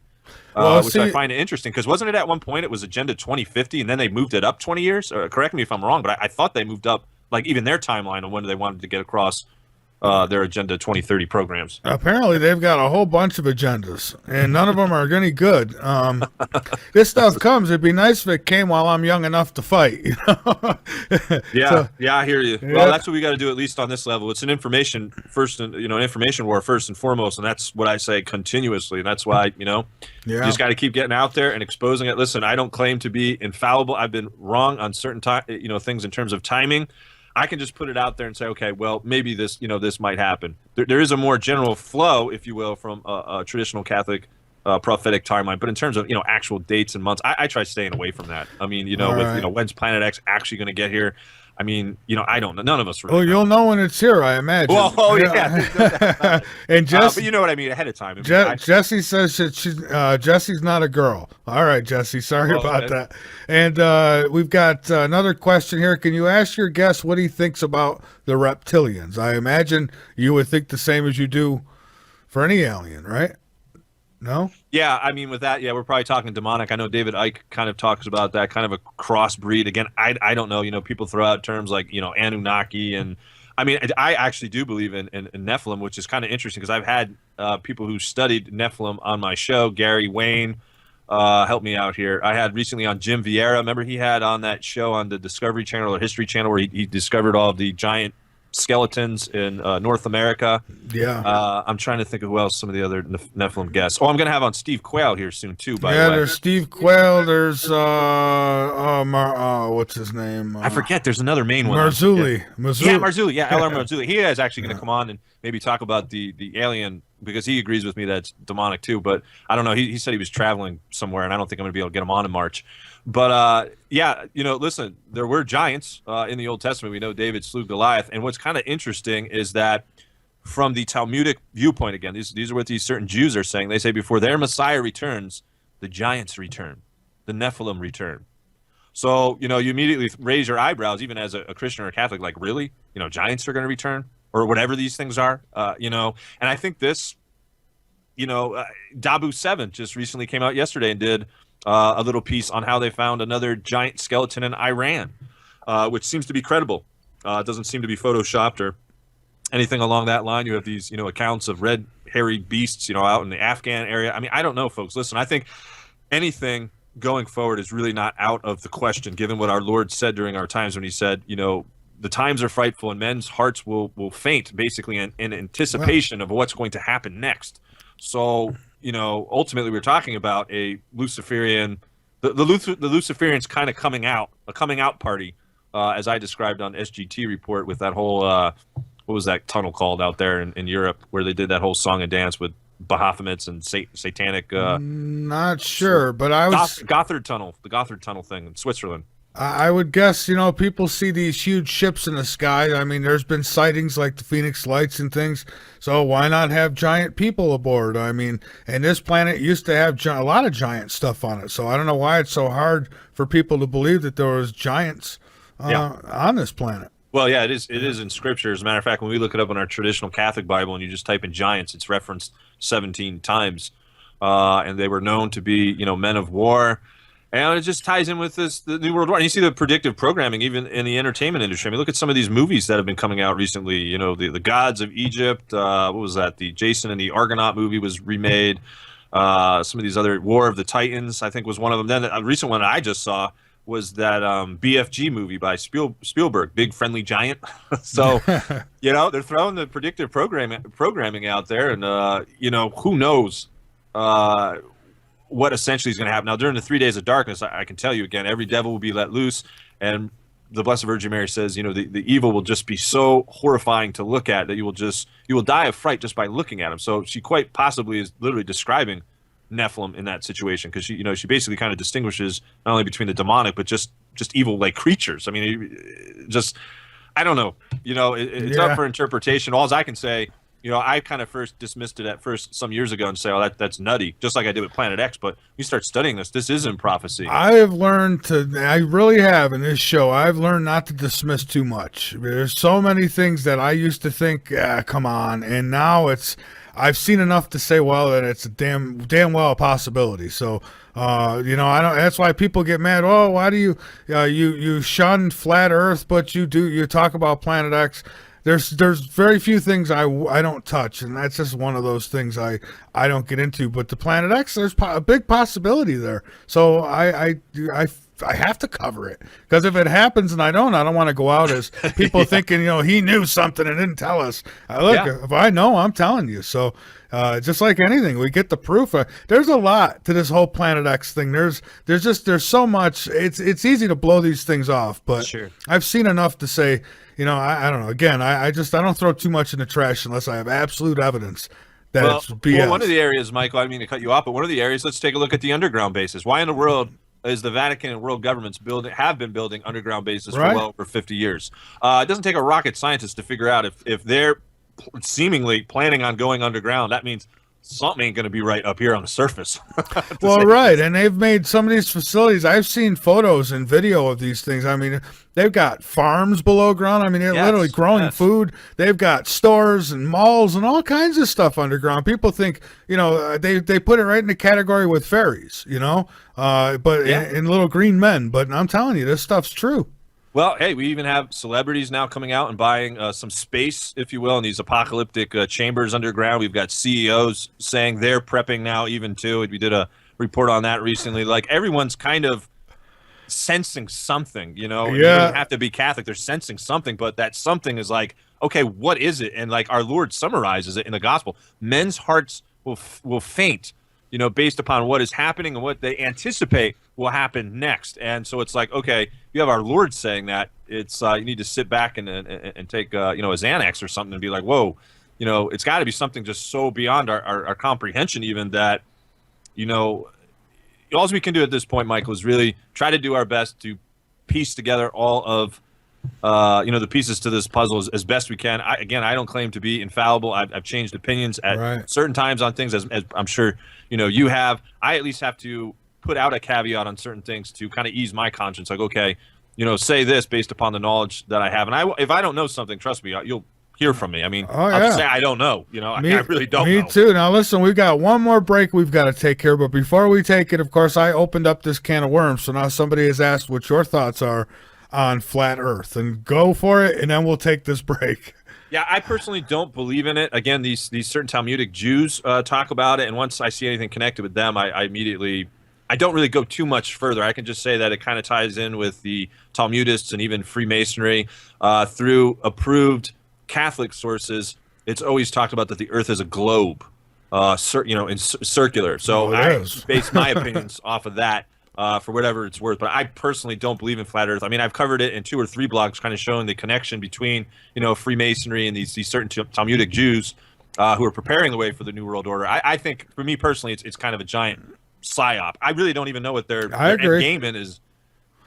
which I find interesting, because wasn't it at one point it was Agenda 2050, and then they moved it up 20 years? Correct me if I'm wrong, but I thought they moved up, like, even their timeline on when they wanted to get across their Agenda 2030 programs. Apparently, they've got a whole bunch of agendas, and none of them are any good. This stuff comes. It'd be nice if it came while I'm young enough to fight. You know? Yeah, So, yeah, I hear you. yeah. Well, that's what we got to do, at least on this level. It's an information first, and an information war first and foremost, and that's what I say continuously. And that's why you Yeah. just got to keep getting out there and exposing it. Listen, I don't claim to be infallible. I've been wrong on certain things in terms of timing. I can just put it out there and say, okay, well, maybe this might happen. There is a more general flow, if you will, from a traditional Catholic prophetic timeline. But in terms of actual dates and months, I try staying away from that. I mean, All with right. when's Planet X actually going to get here? I mean, I don't know. None of us really Well, know. you'll know when it's here, I imagine. Well, oh yeah. And Jesse, But you know what I mean ahead of time. I mean, Jesse says that Jesse's not a girl. All right, Jesse. Sorry Oh, about okay. that. And we've got another question here. Can you ask your guest what he thinks about the reptilians? I imagine you would think the same as you do for any alien, right? No? Yeah, I mean, with that, yeah, we're probably talking demonic. I know David Icke kind of talks about that, kind of a crossbreed. Again, I don't know. People throw out terms like Anunnaki, and I mean, I actually do believe in Nephilim, which is kind of interesting because I've had people who studied Nephilim on my show. Gary Wayne helped me out here. I had recently on Jim Vieira. Remember, he had on that show on the Discovery Channel or History Channel where he discovered all of the giant skeletons in North America. Yeah. I'm trying to think of who else, some of the other Nephilim guests. Oh, I'm going to have on Steve Quayle here soon, too, by Yeah, the way. there's Steve Quayle. There's what's his name? I forget. There's another main one. Marzulli. Yeah, Marzulli. Yeah, L.R. Marzulli. He is actually going to come on and maybe talk about the alien, because he agrees with me that it's demonic, too. But I don't know. He said he was traveling somewhere, and I don't think I'm going to be able to get him on in March. But, yeah, listen, there were giants in the Old Testament. We know David slew Goliath. And what's kind of interesting is that from the Talmudic viewpoint, again, these are what these certain Jews are saying. They say before their Messiah returns, the giants return, the Nephilim return. So, you immediately raise your eyebrows, even as a Christian or a Catholic, like, really? Giants are going to return? Or whatever these things are, And I think this, Dabu 7 just recently came out yesterday and did a little piece on how they found another giant skeleton in Iran, which seems to be credible. It doesn't seem to be photoshopped or anything along that line. You have these, accounts of red, hairy beasts, out in the Afghan area. I mean, I don't know, folks. Listen, I think anything going forward is really not out of the question, given what our Lord said during our times when he said, the times are frightful and men's hearts will faint, basically, in anticipation of what's going to happen next. So, ultimately we're talking about a Luciferian, the Luciferians kind of coming out party, as I described on SGT Report with that whole, what was that tunnel called out there in Europe where they did that whole song and dance with Baphomets and satanic. Not sure, but I was the Gothard Tunnel thing in Switzerland. I would guess, people see these huge ships in the sky. I mean, there's been sightings like the Phoenix Lights and things. So why not have giant people aboard? I mean, and this planet used to have a lot of giant stuff on it. So I don't know why it's so hard for people to believe that there was giants on this planet. Well, yeah, it is in Scripture. As a matter of fact, when we look it up in our traditional Catholic Bible and you just type in giants, it's referenced 17 times. And they were known to be, men of war. And it just ties in with the New World War. And you see the predictive programming even in the entertainment industry. I mean, look at some of these movies that have been coming out recently. The Gods of Egypt. What was that? The Jason and the Argonaut movie was remade. Some of these other War of the Titans, I think, was one of them. Then a recent one I just saw was that BFG movie by Spielberg, Big Friendly Giant. So, they're throwing the predictive programming out there. And, who knows what essentially is going to happen. Now, during the 3 days of darkness, I can tell you again, every devil will be let loose. And the Blessed Virgin Mary says, the evil will just be so horrifying to look at that you will die of fright just by looking at them. So she quite possibly is literally describing Nephilim in that situation, because she basically kind of distinguishes not only between the demonic, but just evil like creatures. I mean, I don't know. It's up for interpretation. All I can say, I kind of first dismissed it at first some years ago and say, oh, that's nutty, just like I did with Planet X. But you start studying this isn't prophecy. I really have in this show, I've learned not to dismiss too much. There's so many things that I used to think, come on. And now I've seen enough to say, well, that it's a damn well a possibility. So, I don't. That's why people get mad. Oh, why do you shun flat Earth, but you talk about Planet X? there's very few things I don't touch, and that's just one of those things I don't get into. But the Planet X, there's a big possibility there, so I have to cover it, because if it happens and I don't want to go out as people thinking, he knew something and didn't tell us. If I know, I'm telling you. So just like anything, we get the proof. There's a lot to this whole Planet X thing. There's so much. It's easy to blow these things off, but Sure. I've seen enough to say, I don't know. Again, I don't throw too much in the trash unless I have absolute evidence that it's BS. Well, one of the areas, Michael, I didn't mean to cut you off, but one of the areas, let's take a look at the underground bases. Why in the world is the Vatican and world governments have been building underground bases for well over 50 years? It doesn't take a rocket scientist to figure out if they're seemingly planning on going underground. That means something ain't going to be right up here on the surface. Well, right. And they've made some of these facilities. I've seen photos and video of these things. I mean, they've got farms below ground. I mean, they're literally growing food. They've got stores and malls and all kinds of stuff underground. People think, they put it right in the category with fairies, but in little green men. But I'm telling you, this stuff's true. Well, hey, we even have celebrities now coming out and buying some space, if you will, in these apocalyptic chambers underground. We've got CEOs saying they're prepping now even too. We did a report on that recently. Like, everyone's kind of sensing something, You don't have to be Catholic. They're sensing something, but that something is like, okay, what is it? And like our Lord summarizes it in the gospel. Men's hearts will faint, based upon what is happening and what they anticipate will happen next. And so it's like, okay, you have our Lord saying that. It's you need to sit back and take a Xanax or something and be like, whoa, it's got to be something just so beyond our comprehension, even that, all we can do at this point, Michael, is really try to do our best to piece together all of the pieces to this puzzle as best we can. I don't claim to be infallible. I've changed opinions at certain times on things, as I'm sure you have. I at least have to put out a caveat on certain things to kind of ease my conscience. Like, okay, say this based upon the knowledge that I have. And if I don't know something, trust me, you'll hear from me. I mean, I'll just say I don't know. I really don't know. Me too. Now, listen, we've got one more break we've got to take care of. But before we take it, of course, I opened up this can of worms. So now somebody has asked what your thoughts are on flat Earth. And go for it, and then we'll take this break. Yeah, I personally don't believe in it. Again, these certain Talmudic Jews talk about it. And once I see anything connected with them, I immediately... I don't really go too much further. I can just say that it kind of ties in with the Talmudists and even Freemasonry. Through approved Catholic sources, it's always talked about that the Earth is a globe, circular. So I base my opinions off of that for whatever it's worth. But I personally don't believe in flat Earth. I mean, I've covered it in 2 or 3 blogs, kind of showing the connection between Freemasonry and these certain Talmudic Jews who are preparing the way for the New World Order. I think, for me personally, it's kind of a giant psyop. I really don't even know what their end game is.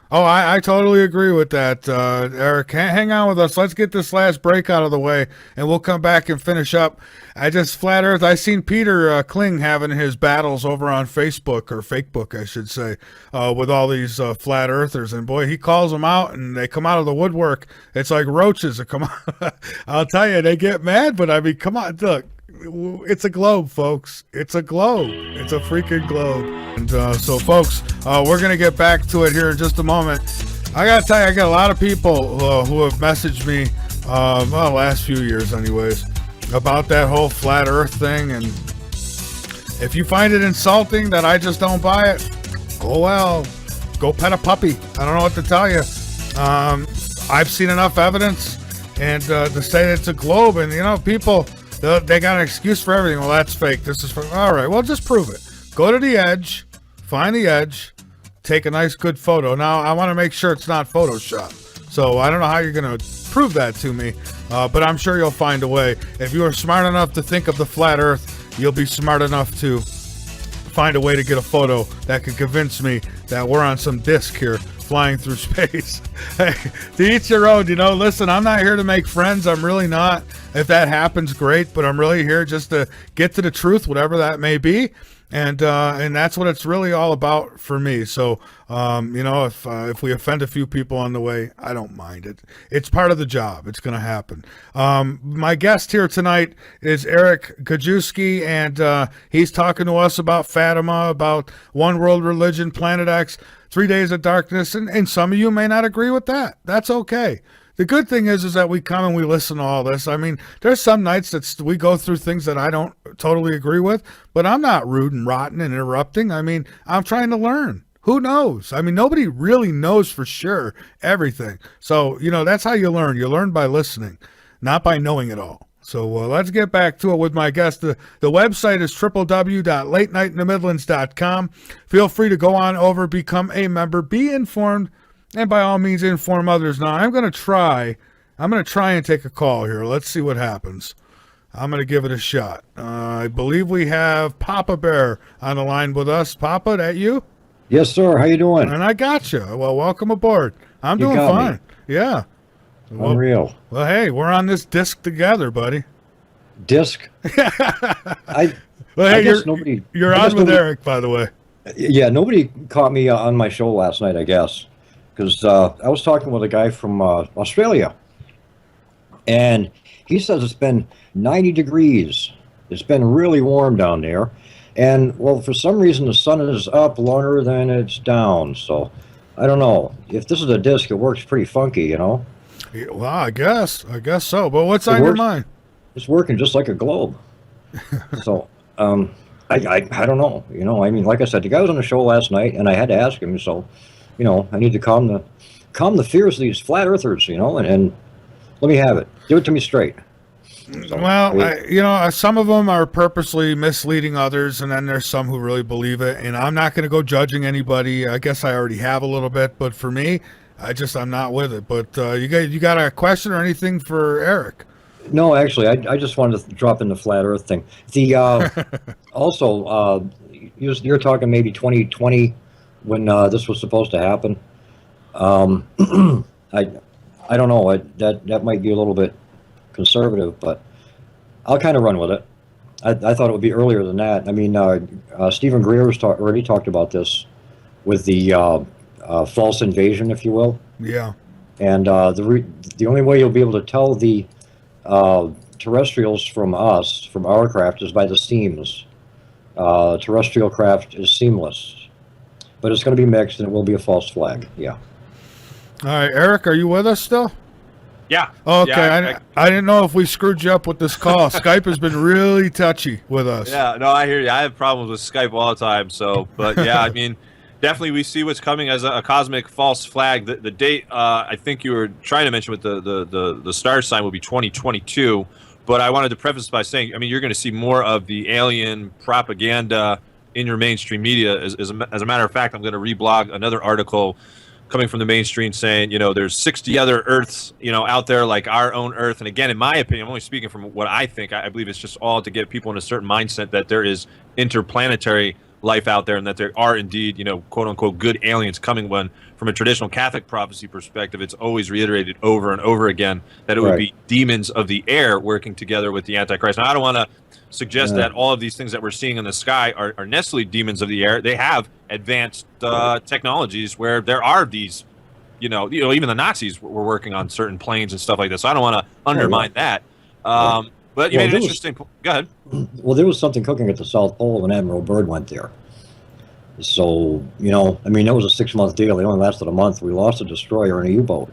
Oh, I totally agree with that, Eric. Hang on with us. Let's get this last break out of the way, and we'll come back and finish up. Flat Earth. I seen Peter Kling having his battles over on Facebook, or Fakebook, I should say, with all these flat earthers, and boy, he calls them out, and they come out of the woodwork. It's like roaches that come out. I'll tell you, they get mad, but I mean, come on, look. It's a globe, folks. It's a globe. It's a freaking globe. And so, folks, we're going to get back to it here in just a moment. I got to tell you, I got a lot of people who have messaged me, last few years anyways, about that whole flat Earth thing. And if you find it insulting that I just don't buy it, go pet a puppy. I don't know what to tell you. I've seen enough evidence and to say that it's a globe. And, people... They got an excuse for everything. Well, that's fake. This is fake. All right, well, just prove it. Go to the edge, find the edge, take a nice, good photo. Now, I want to make sure it's not Photoshop. So I don't know how you're going to prove that to me, but I'm sure you'll find a way. If you are smart enough to think of the flat Earth, you'll be smart enough to find a way to get a photo that could convince me that we're on some disc here flying through space. Hey, to each your own, listen, I'm not here to make friends. I'm really not. If that happens, great, but I'm really here just to get to the truth, whatever that may be. And that's what it's really all about for me. So, if we offend a few people on the way, I don't mind it. It's part of the job. It's going to happen. My guest here tonight is Eric Gajewski, and he's talking to us about Fatima, about One World Religion, Planet X. 3 days of darkness, and some of you may not agree with that. That's okay. The good thing is that we come and we listen to all this. I mean, there's some nights that we go through things that I don't totally agree with, but I'm not rude and rotten and interrupting. I mean, I'm trying to learn. Who knows? I mean, nobody really knows for sure everything. So, that's how you learn. You learn by listening, not by knowing it all. So let's get back to it with my guest. The website is www.latenightinthe.midlands.com. Feel free to go on over, become a member, be informed, and by all means inform others. Now, I'm going to try and take a call here. Let's see what happens. I'm going to give it a shot. I believe we have Papa Bear on the line with us. Papa, that you? Yes, sir. How you doing? And I got you. Well, welcome aboard. I'm doing fine. Me. Yeah. Unreal. Well, hey, we're on this disc together, buddy. Disc? Hey, you're on with Eric, by the way. Yeah, nobody caught me on my show last night, I guess, because I was talking with a guy from Australia, and he says it's been 90 degrees. It's been really warm down there. And, well, for some reason, the sun is up longer than it's down. So, I don't know. If this is a disc, it works pretty funky, Yeah, well, I guess so. But what's on your mind? It's working just like a globe. So, I don't know. I mean, like I said, the guy was on the show last night, and I had to ask him. So, I need to calm the fears of these flat earthers, and let me have it. Give it to me straight. So, well, some of them are purposely misleading others, and then there's some who really believe it. And I'm not going to go judging anybody. I guess I already have a little bit, but for me, I'm not with it. But you got a question or anything for Eric? No, actually, I just wanted to drop in the flat Earth thing. The also, you're talking maybe 2020 when this was supposed to happen. I don't know. That might be a little bit conservative, but I'll kind of run with it. I thought it would be earlier than that. I mean, Stephen Greer already talked about this with the false invasion, if you will. Yeah. And the only way you'll be able to tell the terrestrials from our craft, is by the seams. Terrestrial craft is seamless, but it's going to be mixed, and it will be a false flag. Yeah. All right, Eric, are you with us still? Yeah. Okay, yeah, I didn't know if we screwed you up with this call. Skype has been really touchy with us. Yeah, no, I hear you. I have problems with Skype all the time. So, but yeah, I mean, definitely we see what's coming as a cosmic false flag. The date, I think you were trying to mention with the star sign will be 2022. But I wanted to preface by saying, I mean, you're going to see more of the alien propaganda in your mainstream media. As a matter of fact, I'm going to reblog another article coming from the mainstream saying, there's 60 other Earths, out there like our own Earth. And again, in my opinion, I'm only speaking from what I think. I believe it's just all to get people in a certain mindset that there is interplanetary life out there and that there are indeed, quote unquote, good aliens coming, when from a traditional Catholic prophecy perspective, it's always reiterated over and over again that it would be demons of the air working together with the Antichrist. Now, I don't want to suggest that all of these things that we're seeing in the sky are necessarily demons of the air. They have advanced technologies where there are these, even the Nazis were working on certain planes and stuff like this. So I don't want to undermine that. But you made an interesting point. Go ahead. Well, there was something cooking at the South Pole when Admiral Byrd went there. So, I mean, that was a 6-month deal. It only lasted a month. We lost a destroyer and a U-boat.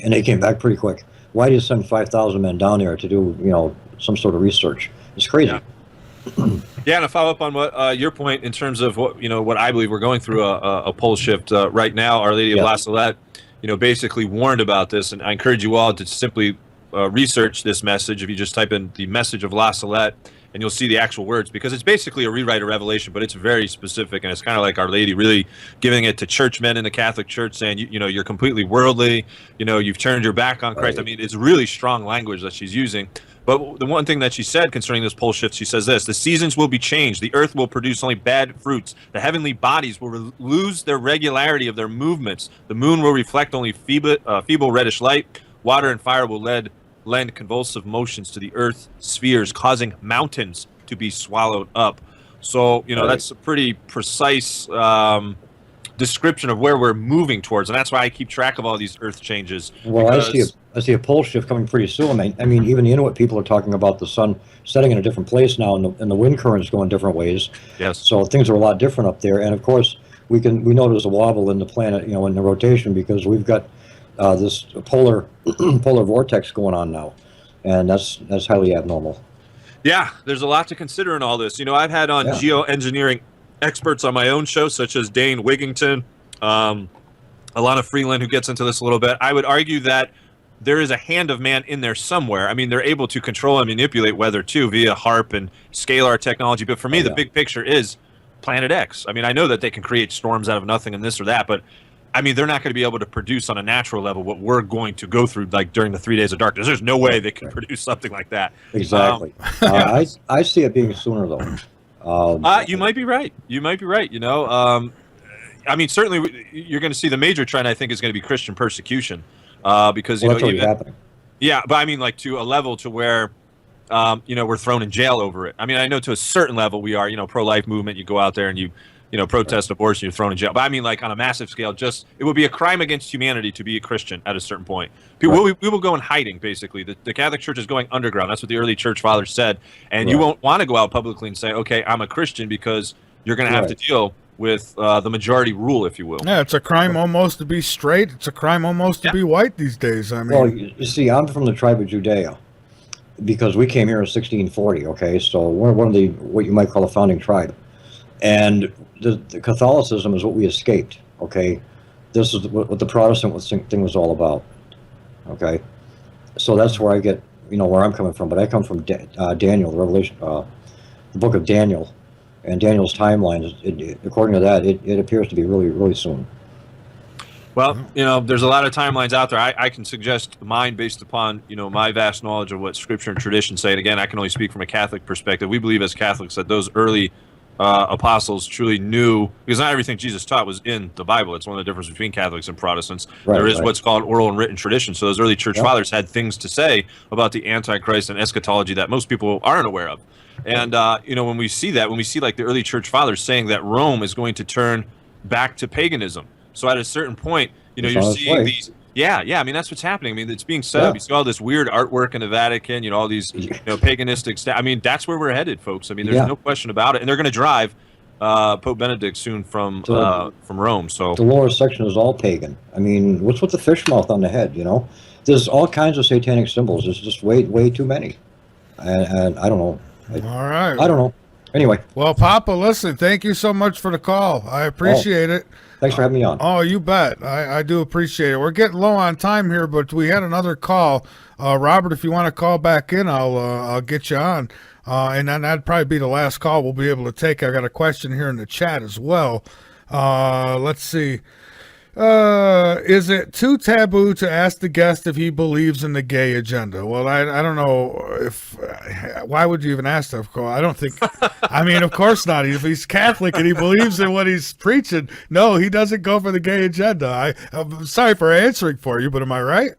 And they came back pretty quick. Why do you send 5,000 men down there to do, some sort of research? It's crazy. Yeah, and to follow up on what your point in terms of what I believe we're going through a pole shift right now. Our Lady of La Salette, basically warned about this, and I encourage you all to simply research this message. If you just type in the message of La Salette, and you'll see the actual words, because it's basically a rewrite of Revelation, but it's very specific, and it's kind of like Our Lady really giving it to churchmen in the Catholic Church, saying, you're completely worldly, you've turned your back on Christ. I mean, it's really strong language that she's using. But the one thing that she said concerning this pole shift, she says this: the seasons will be changed. The earth will produce only bad fruits. The heavenly bodies will lose their regularity of their movements. The moon will reflect only feeble reddish light. Water and fire will lend convulsive motions to the earth spheres, causing mountains to be swallowed up. So, that's a pretty precise description of where we're moving towards, and that's why I keep track of all these earth changes. Well, I see a pole shift coming pretty soon. I mean, even the Inuit people are talking about the sun setting in a different place now, and the wind currents going different ways. Yes. So things are a lot different up there. And of course, we know there's a wobble in the planet, in the rotation, because we've got this polar vortex going on now, and that's highly abnormal. Yeah, there's a lot to consider in all this. I've had on geoengineering experts on my own show, such as Dane Wigington, Alana Freeland, who gets into this a little bit. I would argue that there is a hand of man in there somewhere. I mean, they're able to control and manipulate weather too via HARP and scalar technology. But for me, the big picture is Planet X. I mean, I know that they can create storms out of nothing and this or that, but I mean, they're not going to be able to produce on a natural level what we're going to go through, like during the 3 days of darkness. There's no way they can produce something like that. Exactly. I see it being sooner, though. You might be right. You might be right. I mean, certainly you're going to see the major trend, I think, is going to be Christian persecution. Because that's already happening. Yeah, but I mean, like to a level to where we're thrown in jail over it. I mean, I know to a certain level we are, pro-life movement. You go out there and you protest abortion, you're thrown in jail. But I mean, like on a massive scale, it would be a crime against humanity to be a Christian at a certain point. We will go in hiding, basically. The Catholic Church is going underground. That's what the early church fathers said. And you won't want to go out publicly and say, okay, I'm a Christian, because you're going to have to deal with the majority rule, if you will. Yeah, it's a crime almost to be straight. It's a crime almost to be white these days. I mean, well, you see, I'm from the tribe of Judea, because we came here in 1640. Okay, so we're one of the what you might call a founding tribe, and the Catholicism is what we escaped. Okay, this is what the Protestant thing was all about. Okay, so that's where I get where I'm coming from. But I come from Daniel, the Revelation, the book of Daniel. And Daniel's timeline, according to that, it appears to be really, really soon. Well, there's a lot of timelines out there. I can suggest mine based upon, my vast knowledge of what Scripture and tradition say. And again, I can only speak from a Catholic perspective. We believe as Catholics that those early apostles truly knew, because not everything Jesus taught was in the Bible. It's one of the differences between Catholics and Protestants. There is what's called oral and written tradition. So those early church fathers had things to say about the Antichrist and eschatology that most people aren't aware of. And, when we see like the early church fathers saying that Rome is going to turn back to paganism. So at a certain point, you're seeing these. Yeah. I mean, that's what's happening. I mean, it's being set up. You see all this weird artwork in the Vatican, all these, paganistic I mean, that's where we're headed, folks. I mean, there's no question about it. And they're going to drive Pope Benedict soon from Rome. So the lower section is all pagan. I mean, what's with the fish mouth on the head, There's all kinds of satanic symbols. There's just way too many. And I don't know. All right. I don't know. Anyway. Well, Papa, listen, thank you so much for the call. I appreciate it. Thanks for having me on. Oh, you bet. I do appreciate it. We're getting low on time here, but we had another call. Robert, if you want to call back in, I'll get you on. And then that'd probably be the last call we'll be able to take. I got a question here in the chat as well. Let's see. Is it too taboo to ask the guest if he believes in the gay agenda? Well, I don't know why would you even ask that? Of course, I don't think, I mean, of course not. If he's Catholic and he believes in what he's preaching, no, he doesn't go for the gay agenda. I'm sorry for answering for you, but am I right?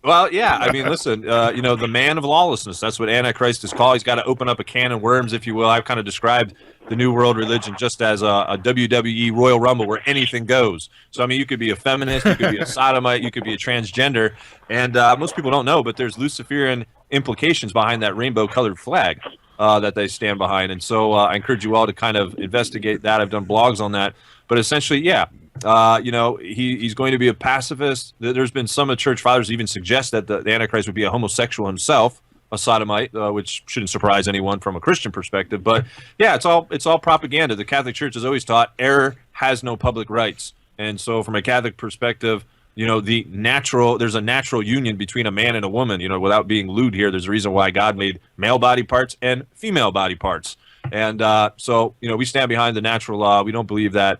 Well, yeah. I mean, listen, the man of lawlessness, that's what Antichrist is called. He's got to open up a can of worms, if you will. I've kind of described the New World religion just as a WWE Royal Rumble where anything goes. So, I mean, you could be a feminist, you could be a sodomite, you could be a transgender. And most people don't know, but there's Luciferian implications behind that rainbow-colored flag that they stand behind. And so I encourage you all to kind of investigate that. I've done blogs on that. But essentially, yeah. He's going to be a pacifist. There's been some of the church fathers even suggest that the Antichrist would be a homosexual himself, a sodomite, which shouldn't surprise anyone from a Christian perspective. But yeah, it's all propaganda. The Catholic Church has always taught error has no public rights, and so from a Catholic perspective, there's a natural union between a man and a woman. Without being lewd here, there's a reason why God made male body parts and female body parts, and so we stand behind the natural law. We don't believe that.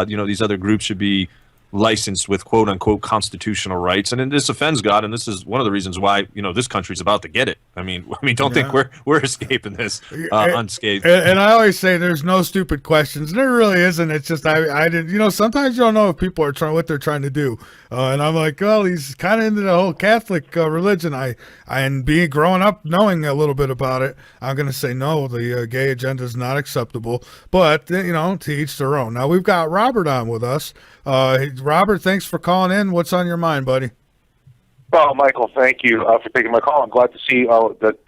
These other groups should be licensed with quote unquote constitutional rights, and this offends God, and this is one of the reasons why this country's about to get it. I mean, don't think we're escaping this unscathed. And I always say there's no stupid questions. There really isn't. It's just I didn't. Sometimes you don't know if people are what they're trying to do, and I'm like, well, he's kind of into the whole Catholic religion. And being growing up knowing a little bit about it, I'm gonna say no. The gay agenda is not acceptable. But to each their own. Now we've got Robert on with us. Robert, thanks for calling in. What's on your mind, buddy? Well, Michael, thank you for taking my call. I'm glad to see that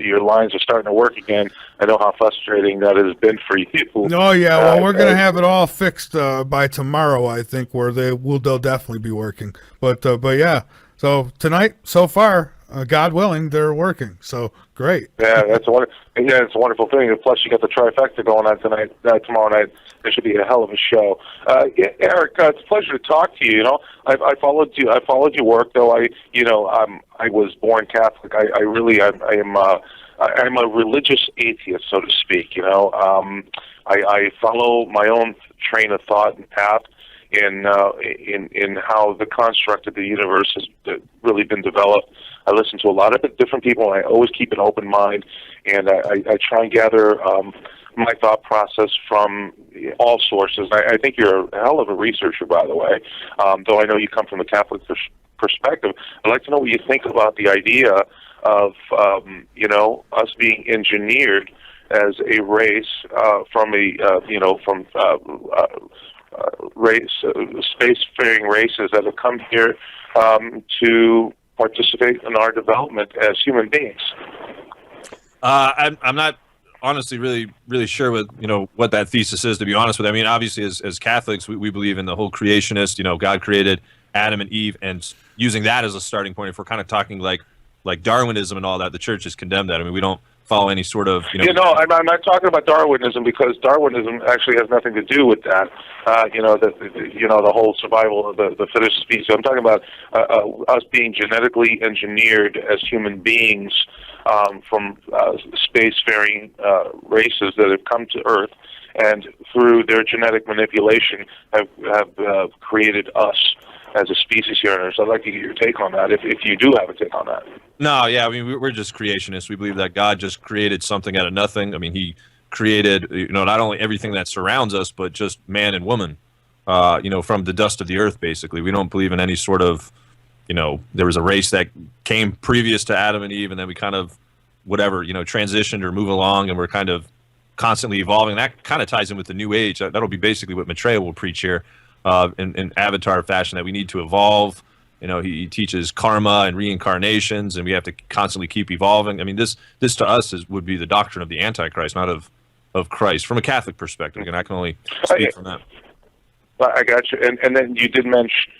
your lines are starting to work again. I know how frustrating that has been for you. Oh yeah, well we're gonna have it all fixed by tomorrow, I think, where they'll definitely be working. But yeah, so tonight, so far, God willing, they're working. So great. Yeah, it's a wonderful thing. And plus, you got the trifecta going on tomorrow night. There should be a hell of a show. Yeah, Eric, it's a pleasure to talk to you. You know, I followed you. I followed your work, though. I was born Catholic. I'm a religious atheist, so to speak. You know, I follow my own train of thought and path in how the construct of the universe has really been developed. I listen to a lot of different people, and I always keep an open mind, and I try and gather my thought process from all sources. I think you're a hell of a researcher, by the way, though I know you come from a Catholic perspective. I'd like to know what you think about the idea of us being engineered as a race spacefaring races that have come here to participate in our development as human beings. I'm not honestly really sure what that thesis is, to be honest with you. I mean, obviously as Catholics, we believe in the whole creationist, God created Adam and Eve, and using that as a starting point, if we're kind of talking like Darwinism and all that, the church has condemned that. I mean, we don't follow any sort of I'm not talking about Darwinism, because Darwinism actually has nothing to do with that. The whole survival of the fittest species. I'm talking about us being genetically engineered as human beings from spacefaring races that have come to Earth, and through their genetic manipulation have created us as a species here on Earth. So I'd like to get your take on that, if you do have a take on that. No, yeah, I mean, we're just creationists. We believe that God just created something out of nothing. I mean, he created, not only everything that surrounds us, but just man and woman, from the dust of the earth, basically. We don't believe in any sort of, there was a race that came previous to Adam and Eve, and then we kind of, transitioned or move along, and we're kind of constantly evolving. That kind of ties in with the New Age. That'll be basically what Maitreya will preach here. In avatar fashion, that we need to evolve. He teaches karma and reincarnations, and we have to constantly keep evolving. I mean, this to us would be the doctrine of the Antichrist, not of Christ, from a Catholic perspective. And I can only speak from that. I got you. And then you did mention,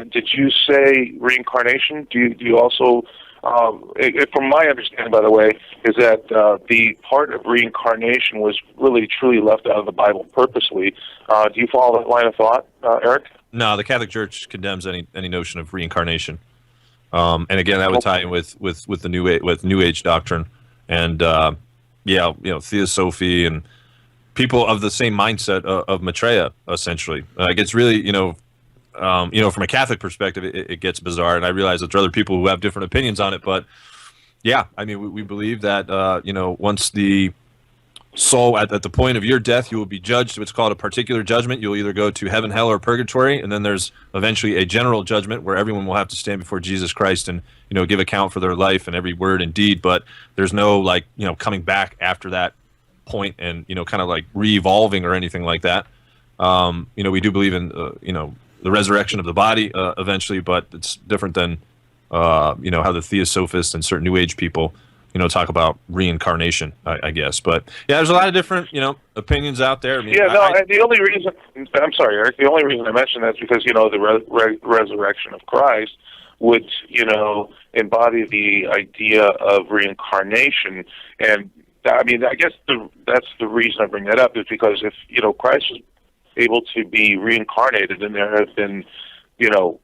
did you say reincarnation? Do you also, from my understanding, by the way, is that the part of reincarnation was really truly left out of the Bible purposely. Do you follow that line of thought, Eric? No, the Catholic Church condemns any notion of reincarnation. And again, that would tie in with the New Age doctrine, and Theosophy, and people of the same mindset of Maitreya, essentially. It gets really, from a Catholic perspective, it gets bizarre, and I realize that there are other people who have different opinions on it, but yeah, I mean, we believe that, once the soul, at the point of your death, you will be judged. What's called a particular judgment. You'll either go to heaven, hell, or purgatory, and then there's eventually a general judgment where everyone will have to stand before Jesus Christ and give account for their life and every word and deed. But there's no coming back after that point and kind of like re-evolving or anything like that. We do believe in the resurrection of the body eventually, but it's different than how the Theosophists and certain New Age people talk about reincarnation, I guess. But yeah, there's a lot of different, opinions out there. I mean, the only reason, I'm sorry, Eric, the only reason I mentioned that is because, the resurrection of Christ would, embody the idea of reincarnation. And I mean, I guess that's the reason I bring that up, is because if, Christ was able to be reincarnated, and there have been,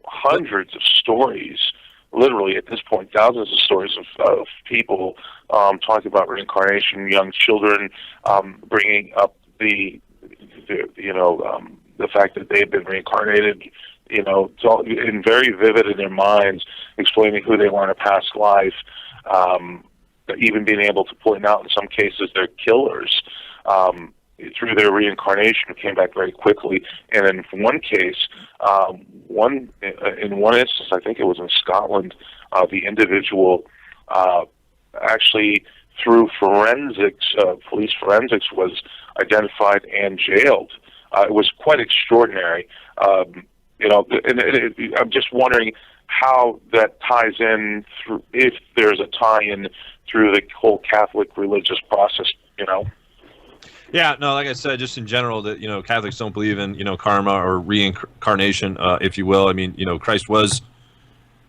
hundreds of stories, literally at this point, thousands of stories of people talking about reincarnation, young children bringing up the fact that they've been reincarnated, it's all in very vivid in their minds, explaining who they were in a past life, even being able to point out in some cases they're killers. Through their reincarnation, came back very quickly. And in one case, in one instance, I think it was in Scotland, the individual actually, through forensics, police forensics, was identified and jailed. It was quite extraordinary. I'm just wondering, how that ties in through, if there's a tie-in through the whole Catholic religious process, you know. Yeah, no, like I said, just in general, that Catholics don't believe in karma or reincarnation, if you will. I mean, Christ was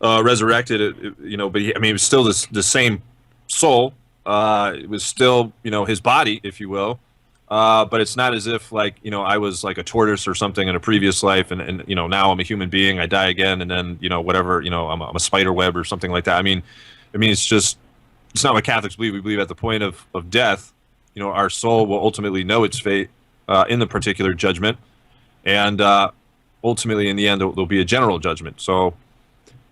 resurrected, but it was still the same soul. It was still his body, if you will. But it's not as if I was like a tortoise or something in a previous life, and now I'm a human being. I die again, and then whatever I'm a spider web or something like that. I mean, it's not what Catholics believe. We believe at the point of death, our soul will ultimately know its fate in the particular judgment, and ultimately in the end there'll be a general judgment. So.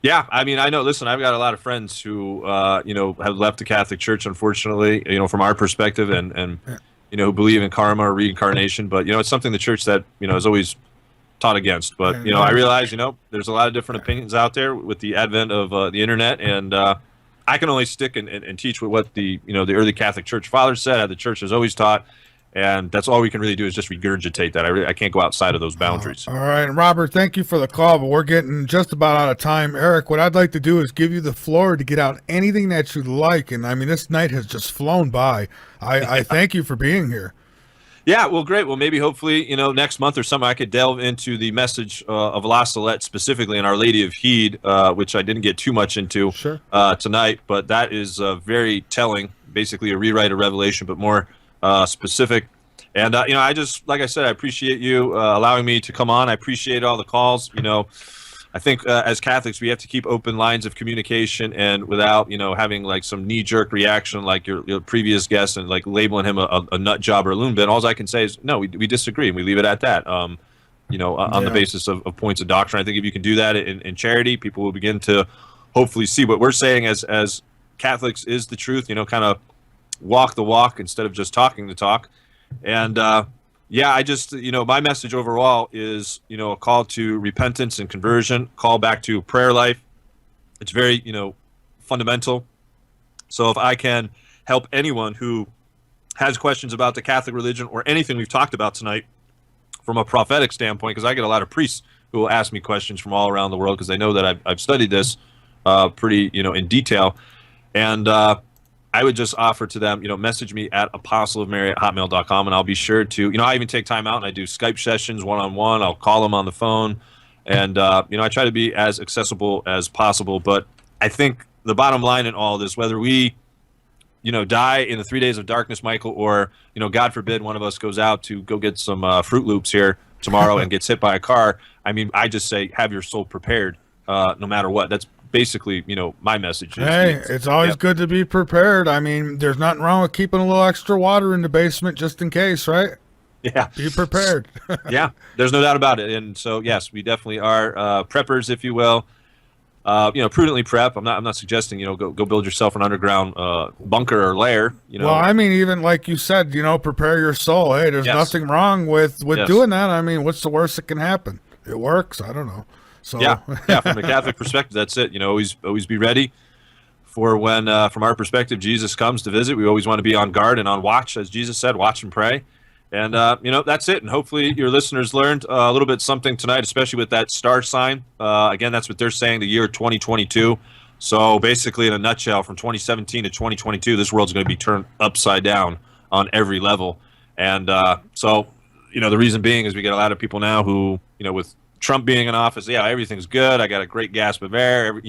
Yeah, I mean, I know. Listen, I've got a lot of friends who, have left the Catholic Church, unfortunately, from our perspective, and who believe in karma or reincarnation. But it's something the church that has always taught against. But I realize there's a lot of different opinions out there with the advent of the internet, and I can only stick and teach with what the the early Catholic Church fathers said, how the church has always taught. And that's all we can really do is just regurgitate that. I can't go outside of those boundaries. All right, Robert, thank you for the call, but we're getting just about out of time. Eric, what I'd like to do is give you the floor to get out anything that you'd like. And I mean, this night has just flown by. I thank you for being here. Yeah, well, great. Well, maybe hopefully, next month or something, I could delve into the message of La Salette, specifically in Our Lady of Heed, which I didn't get too much into tonight. But that is very telling, basically a rewrite of Revelation, but more specific. And I just, like I said, I appreciate you allowing me to come on. I appreciate all the calls. I think as Catholics we have to keep open lines of communication, and without having like some knee-jerk reaction like your previous guest and like labeling him a nut job or a loon bin. All I can say is no, we disagree, and we leave it at that. On the basis of points of doctrine. I think if you can do that in charity, people will begin to hopefully see what we're saying as Catholics is the truth. Kind of walk the walk instead of just talking the talk. And I just my message overall is a call to repentance and conversion, call back to prayer life. It's very fundamental. So if I can help anyone who has questions about the Catholic religion or anything we've talked about tonight from a prophetic standpoint, because I get a lot of priests who will ask me questions from all around the world because they know that I've studied this pretty in detail. And I would just offer to them, message me at apostleofmary@hotmail.com, and I'll be sure to, I even take time out and I do Skype sessions one-on-one. I'll call them on the phone, and, I try to be as accessible as possible. But I think the bottom line in all this, whether we, die in the 3 days of darkness, Michael, or, God forbid one of us goes out to go get some Fruit Loops here tomorrow and gets hit by a car, I mean, I just say, have your soul prepared, no matter what. That's basically, my message. Hey, it's always good to be prepared. I mean, there's nothing wrong with keeping a little extra water in the basement just in case, right? Yeah. Be prepared. Yeah, there's no doubt about it. And so, yes, we definitely are preppers, if you will. Prudently prep. I'm not suggesting, go build yourself an underground bunker or lair, Well, I mean, even like you said, prepare your soul. Hey, there's nothing wrong with doing that. I mean, what's the worst that can happen? It works. I don't know. So yeah, from a Catholic perspective, that's it. Always be ready for when, from our perspective, Jesus comes to visit. We always want to be on guard and on watch, as Jesus said, watch and pray. And that's it. And hopefully your listeners learned a little bit something tonight, especially with that star sign. Again, that's what they're saying, the year 2022. So basically, in a nutshell, from 2017 to 2022, this world's going to be turned upside down on every level. And so the reason being is we get a lot of people now who, with Trump being in office, everything's good. I got a great gasp of air.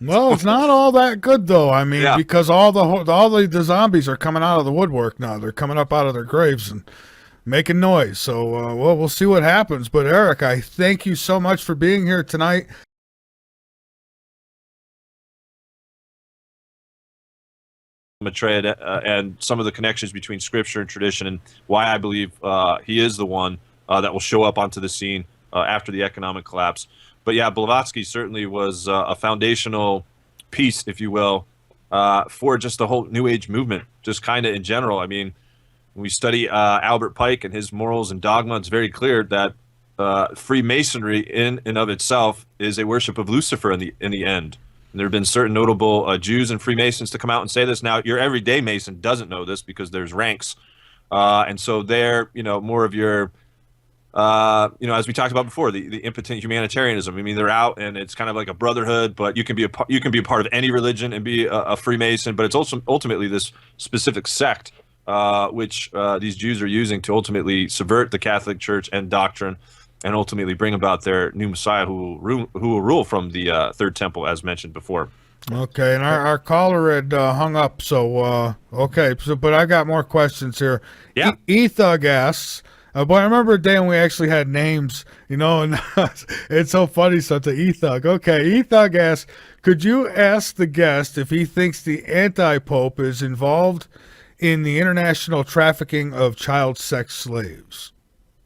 Well, it's not all that good though. I mean, because all the zombies are coming out of the woodwork now. They're coming up out of their graves and making noise. So, we'll see what happens. But Eric, I thank you so much for being here tonight. Maitreya and some of the connections between Scripture and tradition, and why I believe he is the one that will show up onto the scene after the economic collapse. But yeah, Blavatsky certainly was a foundational piece, if you will, for just the whole New Age movement, just kind of in general. I mean, when we study Albert Pike and his morals and dogma, it's very clear that Freemasonry in and of itself is a worship of Lucifer in the end. And there have been certain notable Jews and Freemasons to come out and say this. Now, your everyday Mason doesn't know this because there's ranks. And so they're, more of your as we talked about before, the impotent humanitarianism. I mean, they're out, and it's kind of like a brotherhood, but you can be a part of any religion and be a Freemason. But it's also ultimately this specific sect, which these Jews are using to ultimately subvert the Catholic Church and doctrine, and ultimately bring about their new Messiah, who will rule from the Third Temple, as mentioned before. Okay, and our caller had hung up, so okay. So, but I got more questions here. Yeah. Ethug asks, but I remember a day when we actually had names, and it's so funny. So it's a Ethug. Okay, Ethug asks, could you ask the guest if he thinks the anti-pope is involved in the international trafficking of child sex slaves?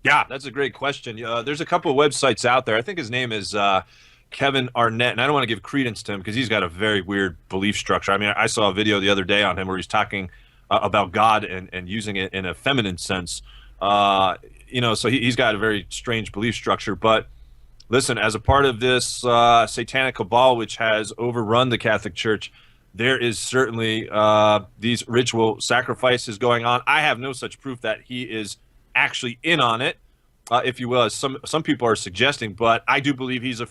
Yeah, that's a great question. There's a couple of websites out there. I think his name is Kevin Arnett, and I don't want to give credence to him because he's got a very weird belief structure. I mean, I saw a video the other day on him where he's talking about God and using it in a feminine sense. So he's got a very strange belief structure. But listen, as a part of this satanic cabal, which has overrun the Catholic Church, there is certainly these ritual sacrifices going on. I have no such proof that he is actually in on it, if you will, as some people are suggesting. But I do believe he's a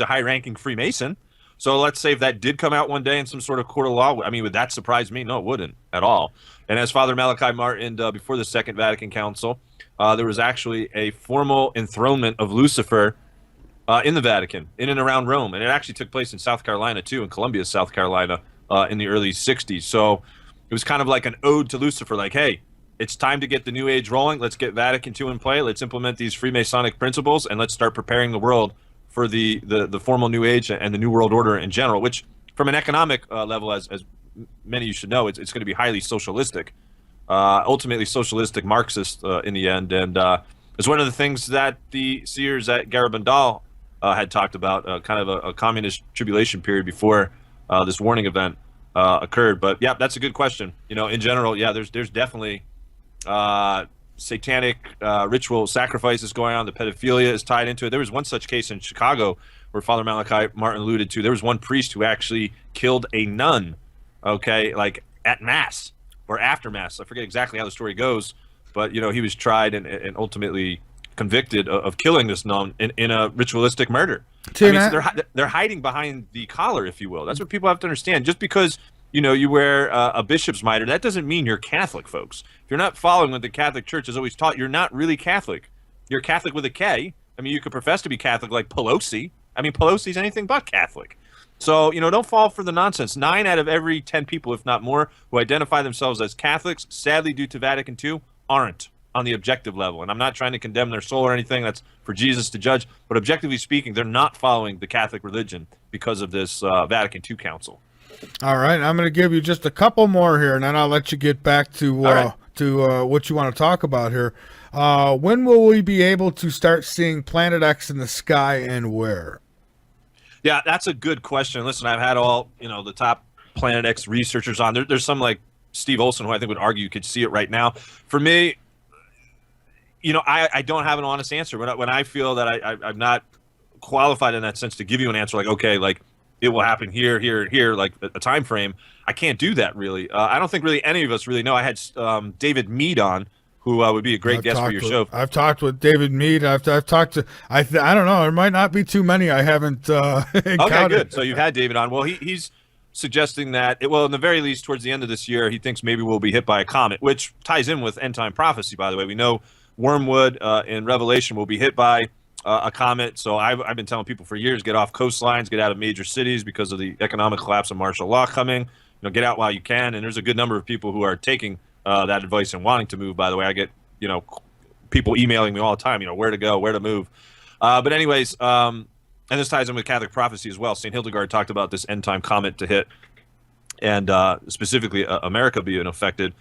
high-ranking Freemason. So let's say if that did come out one day in some sort of court of law, I mean, would that surprise me? No, it wouldn't at all. And as Father Malachi Martin, before the Second Vatican Council, there was actually a formal enthronement of Lucifer in the Vatican, in and around Rome. And it actually took place in South Carolina, too, in Columbia, South Carolina, in the early 60s. So it was kind of like an ode to Lucifer, like, hey, it's time to get the New Age rolling. Let's get Vatican II in play. Let's implement these Freemasonic principles, and let's start preparing the world for the formal New Age and the New World Order in general, which from an economic level, as many of you should know, it's going to be highly socialistic, ultimately socialistic Marxist in the end. And it's one of the things that the seers at Garabandal had talked about, kind of a communist tribulation period before this warning event occurred. But yeah, that's a good question. In general, yeah, there's definitely satanic ritual sacrifices going on. The pedophilia is tied into it. There was one such case in Chicago where Father Malachi Martin alluded to. There was one priest who actually killed a nun, like at Mass or after Mass. I forget exactly how the story goes, but he was tried and ultimately convicted of killing this nun in a ritualistic murder. So they're hiding behind the collar, if you will. That's what people have to understand. Just because you wear a bishop's mitre, that doesn't mean you're Catholic, folks. If you're not following what the Catholic Church has always taught, you're not really Catholic. You're Catholic with a K. I mean, you could profess to be Catholic like Pelosi. I mean, Pelosi's anything but Catholic. So, don't fall for the nonsense. 9 out of every 10 people, if not more, who identify themselves as Catholics, sadly, due to Vatican II, aren't on the objective level. And I'm not trying to condemn their soul or anything. That's for Jesus to judge. But objectively speaking, they're not following the Catholic religion because of this Vatican II Council. All right, I'm going to give you just a couple more here, and then I'll let you get back to what you want to talk about here. When will we be able to start seeing Planet X in the sky, and where? Yeah, that's a good question. Listen, I've had all the top Planet X researchers on. There's some like Steve Olson who I think would argue you could see it right now. For me, I don't have an honest answer. When I feel that I'm not qualified in that sense to give you an answer, like, okay, like, it will happen here, like a time frame. I can't do that, really. I don't think really any of us really know. I had David Mead on, who would be a great guest for your show. I've talked with David Mead. I've talked to, I don't know, there might not be too many I haven't encountered. Okay, good. So you've had David on. Well, he's suggesting that, in the very least, towards the end of this year, he thinks maybe we'll be hit by a comet, which ties in with end-time prophecy, by the way. We know Wormwood in Revelation will be hit by a comet. So I've been telling people for years, get off coastlines, get out of major cities because of the economic collapse of martial law coming. Get out while you can. And there's a good number of people who are taking that advice and wanting to move. By the way, I get people emailing me all the time, where to go, where to move. But anyways, and this ties in with Catholic prophecy as well. St. Hildegard talked about this end time comet to hit, and specifically America being affected.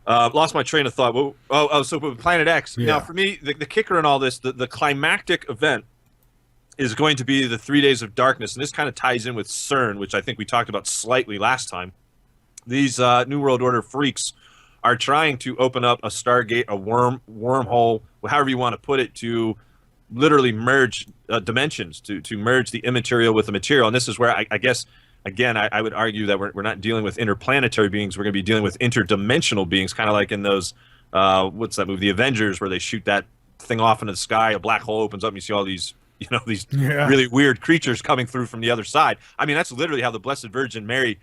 Lost my train of thought. So with Planet X. Yeah. Now, for me, the kicker in all this, the climactic event is going to be the 3 days of darkness. And this kind of ties in with CERN, which I think we talked about slightly last time. These New World Order freaks are trying to open up a Stargate, a wormhole, however you want to put it, to literally merge dimensions, to merge the immaterial with the material. And this is where I guess, again, I would argue that we're not dealing with interplanetary beings. We're going to be dealing with interdimensional beings, kind of like in those, what's that movie, The Avengers, where they shoot that thing off into the sky, a black hole opens up, and you see all these, these Yeah. really weird creatures coming through from the other side. I mean, that's literally how the Blessed Virgin Mary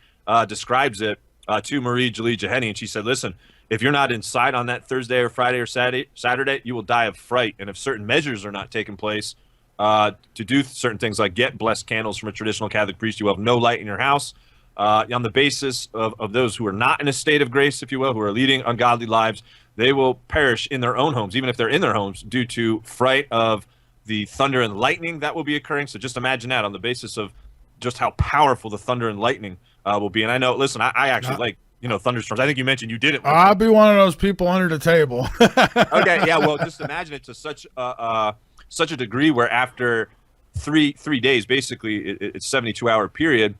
describes it to Marie Julie Jeheni, and she said, "Listen, if you're not inside on that Thursday or Friday or Saturday, you will die of fright. And if certain measures are not taking place to do certain things like get blessed candles from a traditional Catholic priest, you will have no light in your house." On the basis of those who are not in a state of grace, if you will, who are leading ungodly lives, they will perish in their own homes, even if they're in their homes, due to fright of the thunder and lightning that will be occurring. So just imagine that on the basis of just how powerful the thunder and lightning will be. And I know, listen, I actually like, thunderstorms. I think you mentioned you didn't. I'll be one of those people under the table. Okay, yeah, well, just imagine it to such a degree where after three days, basically, it's 72-hour period,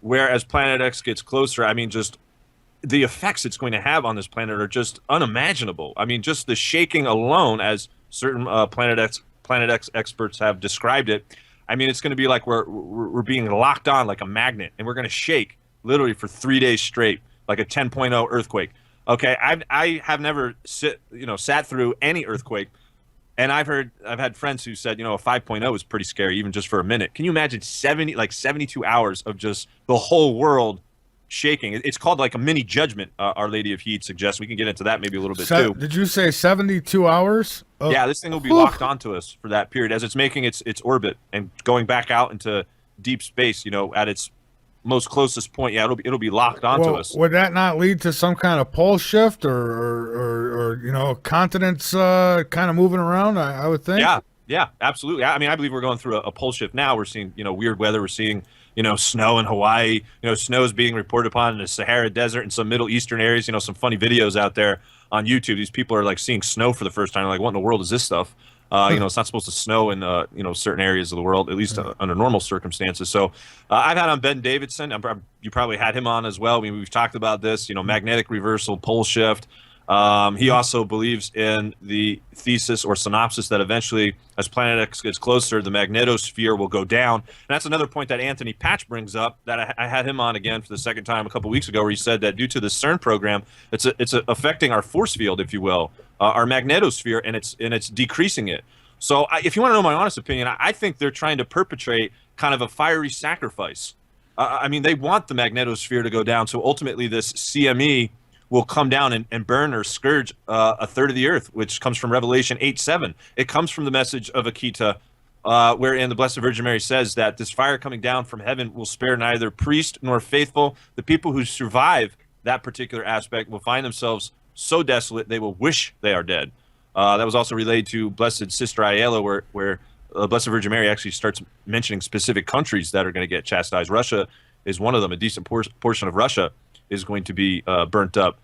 where as Planet X gets closer, I mean, just the effects it's going to have on this planet are just unimaginable. I mean, just the shaking alone, as certain Planet X experts have described it, I mean, it's going to be like we're being locked on like a magnet, and we're going to shake literally for 3 days straight, like a 10.0 earthquake. Okay, I have never sat through any earthquake, and I've had friends who said, a 5.0 is pretty scary, even just for a minute. Can you imagine 72 hours of just the whole world shaking? It's called like a mini judgment. Our Lady of Heed suggests. We can get into that maybe a little bit too. Did you say 72 hours? Yeah, this thing will be locked onto us for that period as it's making its orbit and going back out into deep space. At its most closest point. Yeah, it'll be locked onto us. Would that not lead to some kind of pole shift or continents kind of moving around? I would think. Yeah, absolutely. I mean, I believe we're going through a pole shift now. We're seeing weird weather. We're seeing snow in Hawaii. Snow is being reported upon in the Sahara Desert and some Middle Eastern areas. Some funny videos out there on YouTube. These people are like seeing snow for the first time. Like, what in the world is this stuff? It's not supposed to snow in certain areas of the world, at least under normal circumstances. So I've had on Ben Davidson. You probably had him on as well. I mean, we've talked about this. Magnetic reversal, pole shift. He also believes in the thesis or synopsis that eventually, as Planet X gets closer, the magnetosphere will go down. And that's another point that Anthony Patch brings up, that I had him on again for the second time a couple weeks ago, where he said that due to the CERN program, it's affecting our force field, if you will, our magnetosphere, and it's decreasing it. So if you want to know my honest opinion, I think they're trying to perpetrate kind of a fiery sacrifice. I mean, they want the magnetosphere to go down, so ultimately this CME will come down and burn or scourge a third of the earth, which comes from Revelation 8:7. It comes from the message of Akita, wherein the Blessed Virgin Mary says that this fire coming down from heaven will spare neither priest nor faithful. The people who survive that particular aspect will find themselves so desolate they will wish they are dead. That was also relayed to Blessed Sister Ayala, where Blessed Virgin Mary actually starts mentioning specific countries that are going to get chastised. Russia is one of them. A decent portion of Russia is going to be burnt up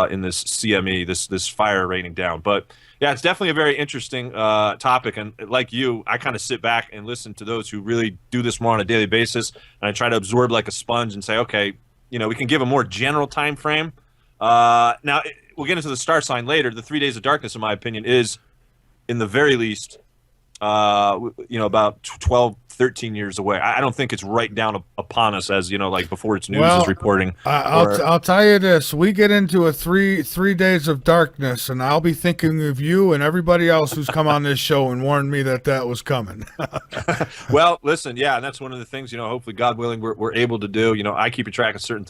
in this CME, this fire raining down. But yeah, it's definitely a very interesting topic. And like you, I kind of sit back and listen to those who really do this more on a daily basis, and I try to absorb like a sponge and say, okay, we can give a more general time frame. Now, we'll get into the star sign later. The 3 days of darkness, in my opinion, is in the very least about 12, 13 years away. I don't think it's right down upon us as, like before it's news is reporting. I'll tell you this. We get into a three days of darkness, and I'll be thinking of you and everybody else who's come on this show and warned me that was coming. Well, listen, yeah, and that's one of the things, hopefully, God willing, we're able to do. I keep a track of certain things.